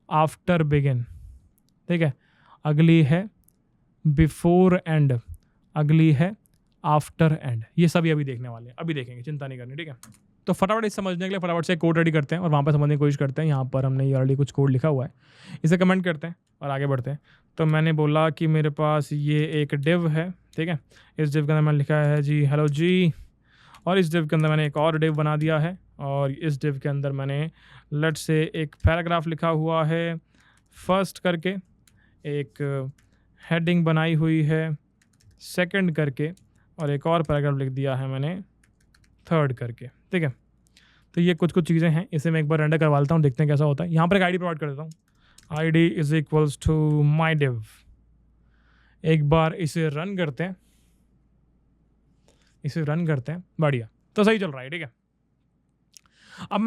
Speaker 1: आफ्टर बिगिन, ठीक है। अगली है बिफोर एंड, अगली है आफ्टर एंड। ये सभी अभी देखने वाले हैं, अभी देखेंगे, चिंता नहीं करनी, ठीक है। तो फटाफट इस समझने के लिए फटाफट से कोड रेडी करते हैं और वहाँ पर समझने की कोशिश करते हैं। यहाँ पर हमने ये ऑलरेडी कुछ कोड लिखा हुआ है, इसे कमेंट करते हैं और आगे बढ़ते हैं। तो मैंने बोला कि मेरे पास ये एक डिव है, ठीक है। इस डिव के अंदर मैंने लिखा है जी हेलो जी, और इस डिव के अंदर मैंने एक और डिव बना दिया है, और इस डिव के अंदर मैंने लेट से एक पैराग्राफ लिखा हुआ है फर्स्ट करके, एक हेडिंग बनाई हुई है सेकंड करके, और एक और पैराग्राफ लिख दिया है मैंने थर्ड करके, ठीक है। तो ये कुछ चीज़ें हैं, इसे मैं एक बार रेंडर करवा लेता हूँ, देखते हैं कैसा होता है। यहाँ पर एक आईडी प्रोवाइड कर देता हूँ, ID is equals to my div. एक बार इसे रन करते हैं, बढ़िया, तो सही चल रहा है, ठीक है। अब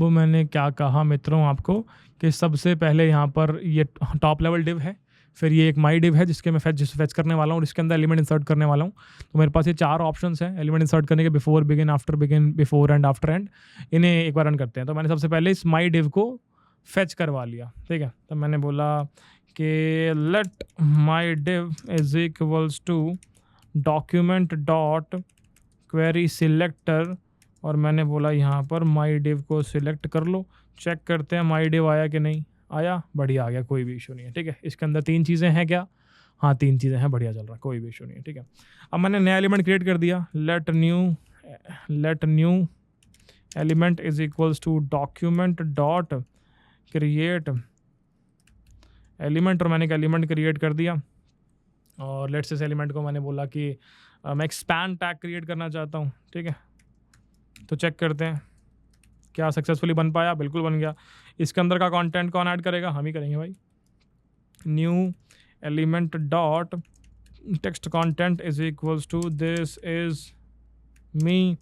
Speaker 1: मैंने क्या कहा मित्रों आपको कि सबसे पहले यहाँ पर ये टॉप लेवल डिव है, फिर ये एक माई डिव है जिसके मैं फैच करने वाला हूँ और इसके अंदर एलिमेंट इंसर्ट करने वाला हूँ। तो मेरे पास ये 4 ऑप्शंस हैं एलिमेंट इंसर्ट करने के, before begin, after begin, before and, after and. इन्हें एक बार रन करते हैं। तो मैंने सबसे पहले इस माई डिव को फैच करवा लिया, ठीक है। तो मैंने बोला कि let my div is equals to document dot query selector, और मैंने बोला यहाँ पर माई डिव को सिलेक्ट कर लो। चेक करते हैं माई डिव आया कि नहीं आया, बढ़िया आ गया, कोई भी इशू नहीं है, ठीक है। इसके अंदर 3 चीज़ें हैं क्या? हाँ 3 चीज़ें हैं, बढ़िया चल रहा है, कोई भी इशू नहीं है, ठीक है। अब मैंने नया एलिमेंट क्रिएट कर दिया, let new element is equals to document dot create element, और मैंने एक एलिमेंट क्रिएट कर दिया। और लेट्स इस एलिमेंट को मैंने बोला कि मैं एक्सपैंड टैग क्रिएट करना चाहता हूँ, ठीक है। तो चेक करते हैं क्या सक्सेसफुली बन पाया, बिल्कुल बन गया। इसके अंदर का कंटेंट कौन ऐड करेगा? हम ही करेंगे भाई। New element dot text content is equals to this is me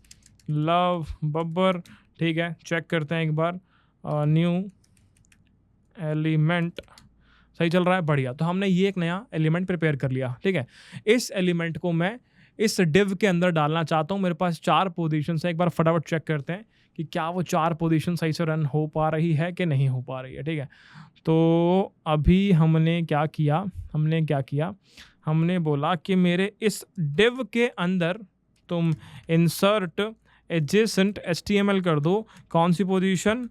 Speaker 1: Love Babbar, ठीक है। चेक करते हैं एक बार, न्यू एलिमेंट, सही चल रहा है, बढ़िया। तो हमने ये एक नया एलिमेंट प्रिपेयर कर लिया, ठीक है। इस एलिमेंट को मैं इस डिव के अंदर डालना चाहता हूँ। मेरे पास 4 पोजीशन है, एक बार फटाफट चेक करते हैं कि क्या वो 4 पोजीशन सही से रन हो पा रही है कि नहीं हो पा रही है, ठीक है। तो अभी हमने क्या किया, हमने बोला कि मेरे इस डिव के अंदर तुम इंसर्ट एडजेसेंट HTML कर दो। कौन सी पोजीशन?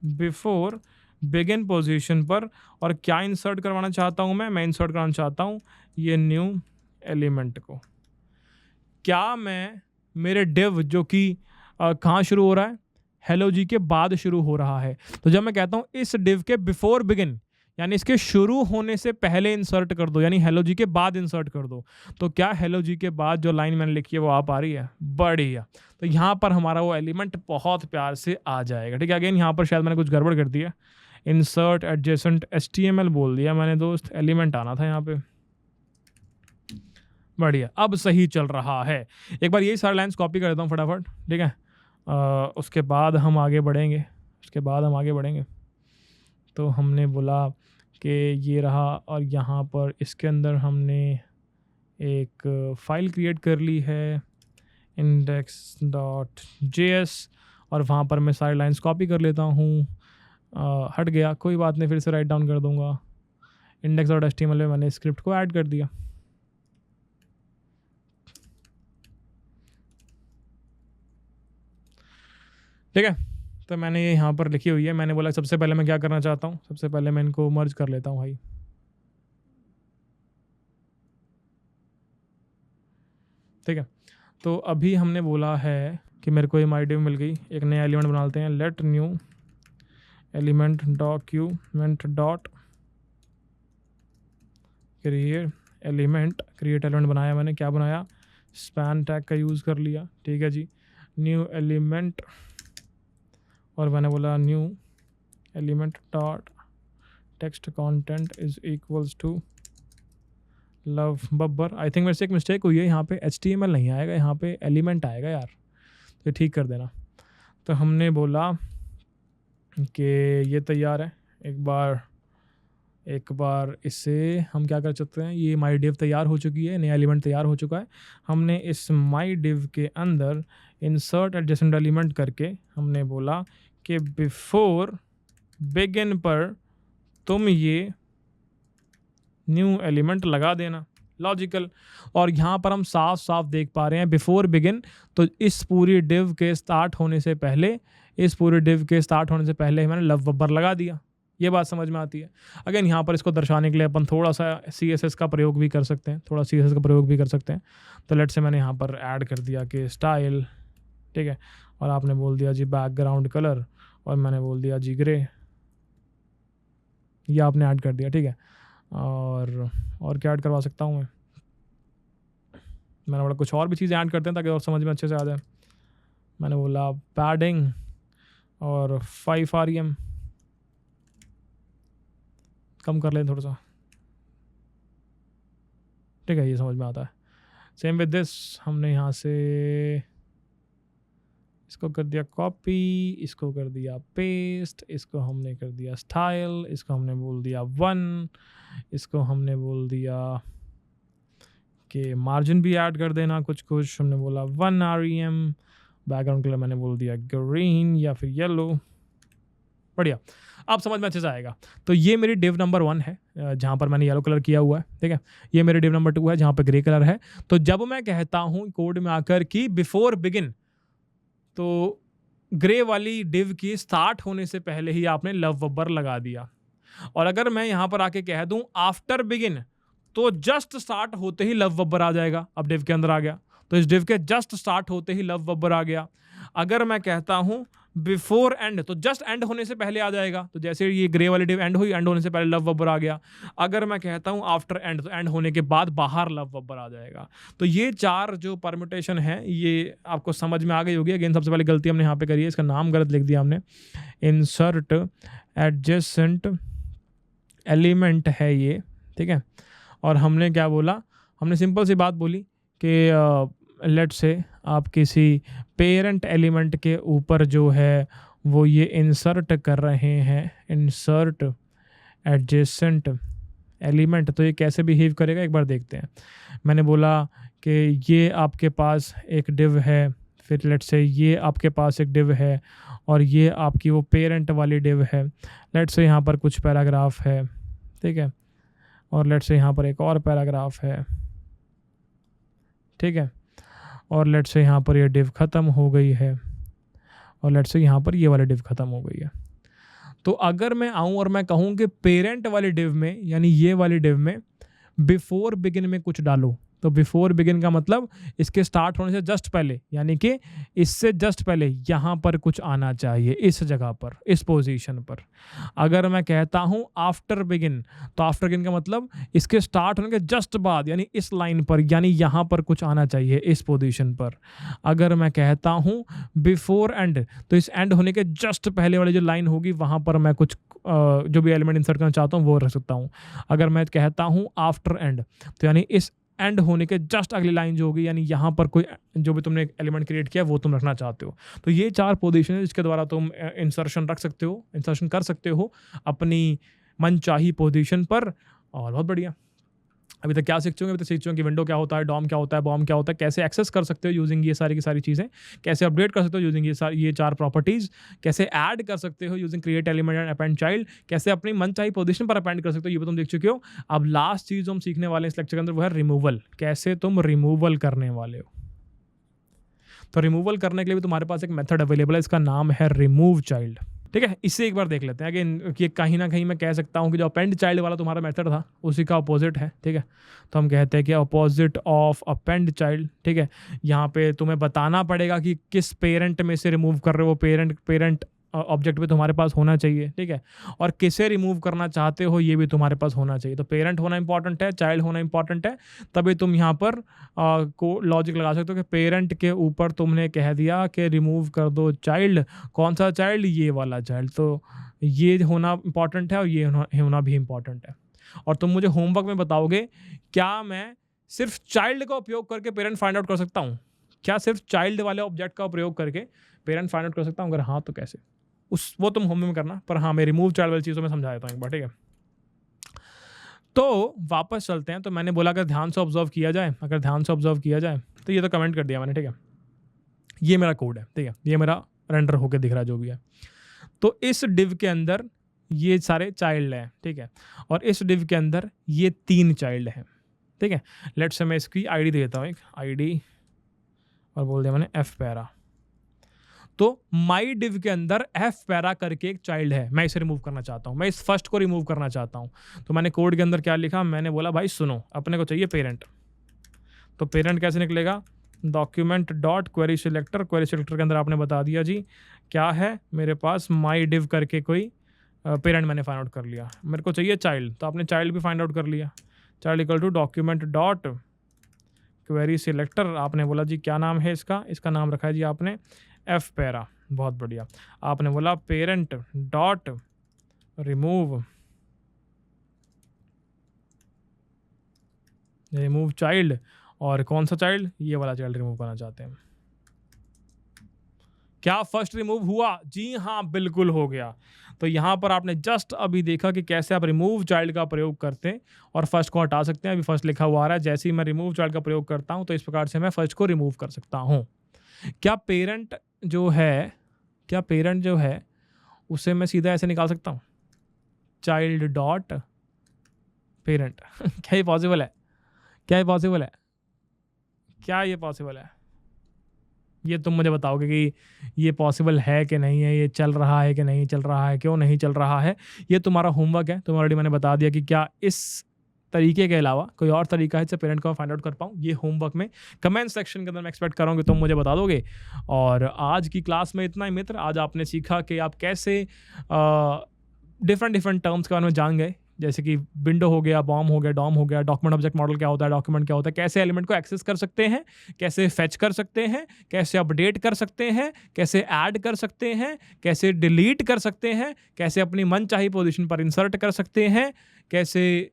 Speaker 1: बिफोर बिगिन पोजीशन पर। और क्या इंसर्ट करवाना चाहता हूँ मैं इंसर्ट करवाना चाहता हूँ ये न्यू एलिमेंट को। क्या मैं मेरे डिव जो कि कहाँ शुरू हो रहा है? हेलो जी के बाद शुरू हो रहा है। तो जब मैं कहता हूँ इस डिव के बिफोर बिगिन, यानी इसके शुरू होने से पहले इंसर्ट कर दो, यानी हेलो जी के बाद इंसर्ट कर दो। तो क्या हेलो जी के बाद जो लाइन मैंने लिखी है वो आ पा रही है? बढ़िया। तो यहाँ पर हमारा वो एलिमेंट बहुत प्यार से आ जाएगा, ठीक है। अगेन यहाँ पर शायद मैंने कुछ गड़बड़ कर दिया, इंसर्ट एडजेसेंट HTML बोल दिया मैंने दोस्त, एलिमेंट आना था यहाँ पे। बढ़िया, अब सही चल रहा है। एक बार यही सारे लाइन्स कॉपी कर देता हूँ फटाफट, ठीक है। उसके बाद हम आगे बढ़ेंगे, तो हमने बोला कि ये रहा, और यहाँ पर इसके अंदर हमने एक फ़ाइल क्रिएट कर ली है index.js, और वहाँ पर मैं सारी लाइंस कॉपी कर लेता हूँ। हट गया, कोई बात नहीं, फिर से राइट डाउन कर दूँगा। index.html में मैंने स्क्रिप्ट को ऐड कर दिया, ठीक है। तो मैंने ये यहाँ पर लिखी हुई है। मैंने बोला सबसे पहले मैं क्या करना चाहता हूँ, सबसे पहले मैं इनको मर्ज कर लेता हूँ भाई, ठीक है। तो अभी हमने बोला है कि मेरे को ये माई डिव मिल गई, एक नया एलिमेंट बना लेते हैं। Let new element document dot create element बनाया मैंने। क्या बनाया? स्पैन टैग का यूज़ कर लिया, ठीक है जी। न्यू एलिमेंट, और मैंने बोला new element dot text content is equals to Love Babbar. I think मेरे से एक मिस्टेक हुई है, यहाँ पे HTML नहीं आएगा, यहाँ पे एलिमेंट आएगा यार, तो ठीक कर देना। तो हमने बोला कि ये तैयार है, एक बार इससे हम क्या कर सकते हैं, ये माई डिव तैयार हो चुकी है, नया एलिमेंट तैयार हो चुका है। हमने इस माई डिव के अंदर इंसर्ट एडजेसेंट एलिमेंट करके हमने बोला कि बिफोर बिगिन पर तुम ये न्यू एलिमेंट लगा देना। लॉजिकल। और यहाँ पर हम साफ साफ देख पा रहे हैं बिफोर बिगिन, तो इस पूरी डिव के स्टार्ट होने से पहले मैंने लव बब्बर लगा दिया। ये बात समझ में आती है। अगेन यहाँ पर इसको दर्शाने के लिए अपन थोड़ा सा CSS का प्रयोग भी कर सकते हैं, तो लेट से मैंने यहाँ पर ऐड कर दिया कि स्टाइल, ठीक है, और आपने बोल दिया जी बैकग्राउंड कलर, और मैंने बोल दिया जी ग्रे, ये आपने ऐड कर दिया, ठीक है। और क्या ऐड करवा सकता हूँ मैंने बोला कुछ और भी चीज़ें ऐड करते हैं ताकि और समझ में अच्छे से आ जाए। मैंने बोला पैडिंग और 5 REM कम कर लें थोड़ा सा, ठीक है, ये समझ में आता है। सेम विद दिस, हमने यहाँ से इसको कर दिया कॉपी, इसको कर दिया पेस्ट, इसको हमने कर दिया स्टाइल, इसको हमने बोल दिया 1, इसको हमने बोल दिया कि मार्जिन भी ऐड कर देना कुछ हमने बोला 1 REM, बैकग्राउंड कलर मैंने बोल दिया ग्रीन या फिर येलो। बढ़िया, आप समझ में अच्छे से आएगा। तो ये मेरी डिव नंबर 1 है जहाँ पर मैंने येलो कलर किया हुआ है, ठीक है। ये मेरी डिव नंबर 2 है जहाँ पर ग्रे कलर है। तो जब मैं कहता हूँ कोड में आकर कि बिफोर बिगिन, तो ग्रे वाली डिव की स्टार्ट होने से पहले ही आपने लव बब्बर लगा दिया। और अगर मैं यहाँ पर आके कह दूँ आफ्टर बिगिन, तो जस्ट स्टार्ट होते ही लव बब्बर आ जाएगा। अब डिव के अंदर आ गया, तो इस डिव के जस्ट स्टार्ट होते ही लव बब्बर आ गया। अगर मैं कहता हूँ बिफोर एंड, तो जस्ट एंड होने से पहले आ जाएगा। तो जैसे ये ग्रे वाली डिव एंड हुई, एंड होने से पहले लव बब्बर आ गया। अगर मैं कहता हूँ आफ्टर एंड, तो एंड होने के बाद बाहर लव बब्बर आ जाएगा। तो ये 4 जो परम्यूटेशन है ये आपको समझ में आ गई होगी। अगेन सबसे पहले गलती हमने यहाँ पे करी है, इसका नाम गलत लिख दिया हमने। इंसर्ट एडजेसेंट एलिमेंट है ये, ठीक है। और हमने क्या बोला, हमने सिंपल सी बात बोली कि लेट से आप किसी पेरेंट एलिमेंट के ऊपर जो है वो ये इंसर्ट कर रहे हैं, इंसर्ट एडजेसेंट एलिमेंट, तो ये कैसे बिहेव करेगा एक बार देखते हैं। मैंने बोला कि ये आपके पास एक डिव है, फिर लेट्स से ये आपके पास एक डिव है, और ये आपकी वो पेरेंट वाली डिव है। लेट्स से यहाँ पर कुछ पैराग्राफ है, ठीक है, और लेट्स से यहाँ पर एक और पैराग्राफ है, ठीक है, और लेट्स से यहाँ पर ये डिव ख़त्म हो गई है, और लेट्स से यहाँ पर ये वाली डिव ख़त्म हो गई है। तो अगर मैं आऊँ और मैं कहूँ कि पेरेंट वाली डिव में, यानी ये वाली डिव में बिफोर बिगिन में कुछ डालो, तो बिफोर बिगिन का मतलब इसके स्टार्ट होने से जस्ट पहले, यानी कि इससे जस्ट पहले यहाँ पर कुछ आना चाहिए, इस जगह पर, इस पोजीशन पर। अगर मैं कहता हूँ आफ्टर बिगिन, तो आफ्टर बिगिन का मतलब इसके स्टार्ट होने के जस्ट बाद, यानी इस लाइन पर, यानी यहाँ पर कुछ आना चाहिए, इस पोजीशन पर। अगर मैं कहता हूँ बिफोर एंड, तो इस एंड होने के जस्ट पहले वाली जो लाइन होगी वहाँ पर मैं कुछ जो भी एलिमेंट इंसर्ट करना चाहता हूँ वो रख सकता हूँ। अगर मैं कहता हूँ आफ्टर एंड, तो यानी इस एंड होने के जस्ट अगली लाइन जो होगी, यानी यहाँ पर कोई जो भी तुमने एलिमेंट क्रिएट किया वो तुम रखना चाहते हो। तो ये 4 पोजीशन है जिसके द्वारा तुम इंसर्शन रख सकते हो, इंसर्शन कर सकते हो अपनी मनचाही पोजीशन पर। और बहुत बढ़िया, अभी तक क्या सीख चुके हैं? अभी तक सीख चुके हैं कि विंडो क्या होता है, डॉम क्या होता है, बॉम क्या होता है, कैसे एक्सेस कर सकते हो यूजिंग ये सारी की सारी चीज़ें, कैसे अपडेट कर सकते हो यूजिंग ये 4 प्रॉपर्टीज़, कैसे ऐड कर सकते हो using create element and append child, कैसे अपनी मनचाही पोजीशन पर अपेंड कर सकते हो, ये भी तुम देख चुके हो। अब लास्ट चीज़ जो हम सीखने वाले हैं इस लेक्चर के अंदर वो है रिमूवल, कैसे तुम रिमूवल करने वाले हो। तो रिमूवल करने के लिए भी तुम्हारे पास एक मेथड अवेलेबल है, इसका नाम है रिमूव चाइल्ड, ठीक है। इससे एक बार देख लेते हैं कि कहीं ना कहीं मैं कह सकता हूँ कि जो अपेंड चाइल्ड वाला तुम्हारा मेथड था उसी का अपोजिट है, ठीक है। तो हम कहते हैं कि अपोजिट ऑफ अपेंड चाइल्ड, ठीक है। यहाँ पे तुम्हें बताना पड़ेगा कि किस पेरेंट में से रिमूव कर रहे हो, पेरेंट ऑब्जेक्ट भी तुम्हारे पास होना चाहिए, ठीक है, और किसे रिमूव करना चाहते हो ये भी तुम्हारे पास होना चाहिए। तो पेरेंट होना इंपॉर्टेंट है, चाइल्ड होना इंपॉर्टेंट है, तभी तुम यहाँ पर को लॉजिक लगा सकते हो कि पेरेंट के ऊपर तुमने कह दिया कि रिमूव कर दो चाइल्ड। कौन सा चाइल्ड? ये वाला चाइल्ड। तो ये होना इंपॉर्टेंट है और ये होना भी इंपॉर्टेंट है। और तुम मुझे होमवर्क में बताओगे क्या मैं सिर्फ चाइल्ड का उपयोग करके पेरेंट फाइंड आउट कर सकता हूँ? क्या सिर्फ चाइल्ड वाले ऑब्जेक्ट का प्रयोग करके पेरेंट फाइंड आउट कर सकता हूँ? अगर हाँ तो कैसे, वो तुम होमवर्क में करना, पर हाँ मैं रिमूव चाइल्ड वाली चीज़ों में समझा देता हूँ एक बार, ठीक है। तो वापस चलते हैं। तो मैंने बोला अगर ध्यान से ऑब्जर्व किया जाए, तो ये तो कमेंट कर दिया मैंने, ठीक है। ये मेरा कोड है, ठीक है, ये मेरा रेंडर होकर दिख रहा है जो भी है। तो इस डिव के अंदर ये सारे चाइल्ड हैं, ठीक है, और इस डिव के अंदर ये 3 चाइल्ड हैं, ठीक है। लेट्स से मैं इसकी आईडी दे देता हूँ, एक आईडी, और बोल दिया मैंने एफ पैरा। तो माई डिव के अंदर एफ पैरा करके एक चाइल्ड है, मैं इसे रिमूव करना चाहता हूँ, मैं इस फर्स्ट को रिमूव करना चाहता हूँ। तो मैंने कोड के अंदर क्या लिखा, मैंने बोला भाई सुनो, अपने को चाहिए पेरेंट। तो पेरेंट कैसे निकलेगा? Document dot query selector, query selector के अंदर आपने बता दिया जी क्या है मेरे पास, माई डिव करके कोई पेरेंट मैंने फाइंड आउट कर लिया, मेरे को चाहिए चाइल्ड, तो आपने चाइल्ड भी फाइंड आउट कर लिया। Child equal to document dot query selector, आपने बोला जी क्या नाम है इसका, इसका नाम रखा है जी आपने एफ पैरा, बहुत बढ़िया। आपने बोला पेरेंट डॉट रिमूव चाइल्ड, और कौन सा चाइल्ड? ये वाला चाइल्ड रिमूव करना चाहते हैं। क्या फर्स्ट रिमूव हुआ? जी हाँ, बिल्कुल हो गया। तो यहाँ पर आपने जस्ट अभी देखा कि कैसे आप रिमूव चाइल्ड का प्रयोग करते हैं और फर्स्ट को हटा सकते हैं। अभी फर्स्ट लिखा हुआ आ रहा है, जैसे ही मैं रिमूव चाइल्ड का प्रयोग करता हूँ तो इस प्रकार से मैं फर्स्ट को रिमूव कर सकता हूँ। क्या पेरेंट जो है उसे मैं सीधा ऐसे निकाल सकता हूँ, चाइल्ड डॉट पेरेंट? क्या ये पॉसिबल है? क्या ये पॉसिबल है? ये तुम मुझे बताओगे कि ये पॉसिबल है कि नहीं है, ये चल रहा है कि नहीं चल रहा है, क्यों नहीं चल रहा है। ये तुम्हारा होमवर्क है, तुम ऑलरेडी मैंने बता दिया कि क्या इस तरीके के अलावा कोई और तरीका है जिससे पेरेंट को मैं फाइंड आउट कर पाऊँ। ये होमवर्क में कमेंट सेक्शन के अंदर मैं एक्सपेक्ट कर रहा हूँ कि तुम मुझे बता दोगे। और आज की क्लास में इतना ही मित्र। आज आपने सीखा कि आप कैसे डिफरेंट टर्म्स के बारे में जान गए, जैसे कि विंडो हो गया, बॉम हो गया, डॉम हो गया, डॉक्यूमेंट ऑब्जेक्ट मॉडल क्या होता है, डॉक्यूमेंट क्या होता है, कैसे एलिमेंट को एक्सेस कर सकते हैं, कैसे फेच कर सकते हैं, कैसे अपडेट कर सकते हैं, कैसे ऐड कर सकते हैं, कैसे डिलीट कर सकते हैं, कैसे अपनी मनचाही पोजीशन पर इंसर्ट कर सकते हैं, कैसे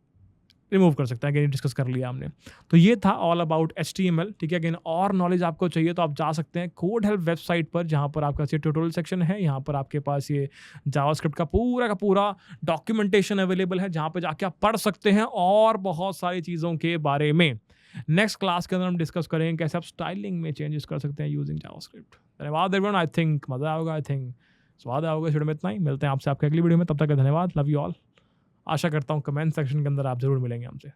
Speaker 1: रिमूव कर सकते हैं। अगेन डिस्कस कर लिया हमने। तो ये था ऑल अबाउट HTML, ठीक है। अगेन और नॉलेज आपको चाहिए तो आप जा सकते हैं कोड हेल्प वेबसाइट पर, जहाँ पर आपका ये ट्यूटोरियल सेक्शन है। यहाँ पर आपके पास ये जावास्क्रिप्ट का पूरा डॉक्यूमेंटेशन अवेलेबल है, जहाँ पे जाके आप पढ़ सकते हैं और बहुत सारी चीज़ों के बारे में। नेक्स्ट क्लास के अंदर हम डिस्कस करेंगे कैसे आप स्टाइलिंग में चेंजेस कर सकते हैं यूजिंग जावास्क्रिप्ट। धन्यवाद एवरीवन। आई थिंक मज़ा आएगा, आई थिंक स्वाद आया होगा। इस वीडियो में इतना ही। मिलते हैं आपसे आपके अगली वीडियो में, तब तक धन्यवाद। Love you all. आशा करता हूँ कमेंट सेक्शन के अंदर आप ज़रूर मिलेंगे हमसे।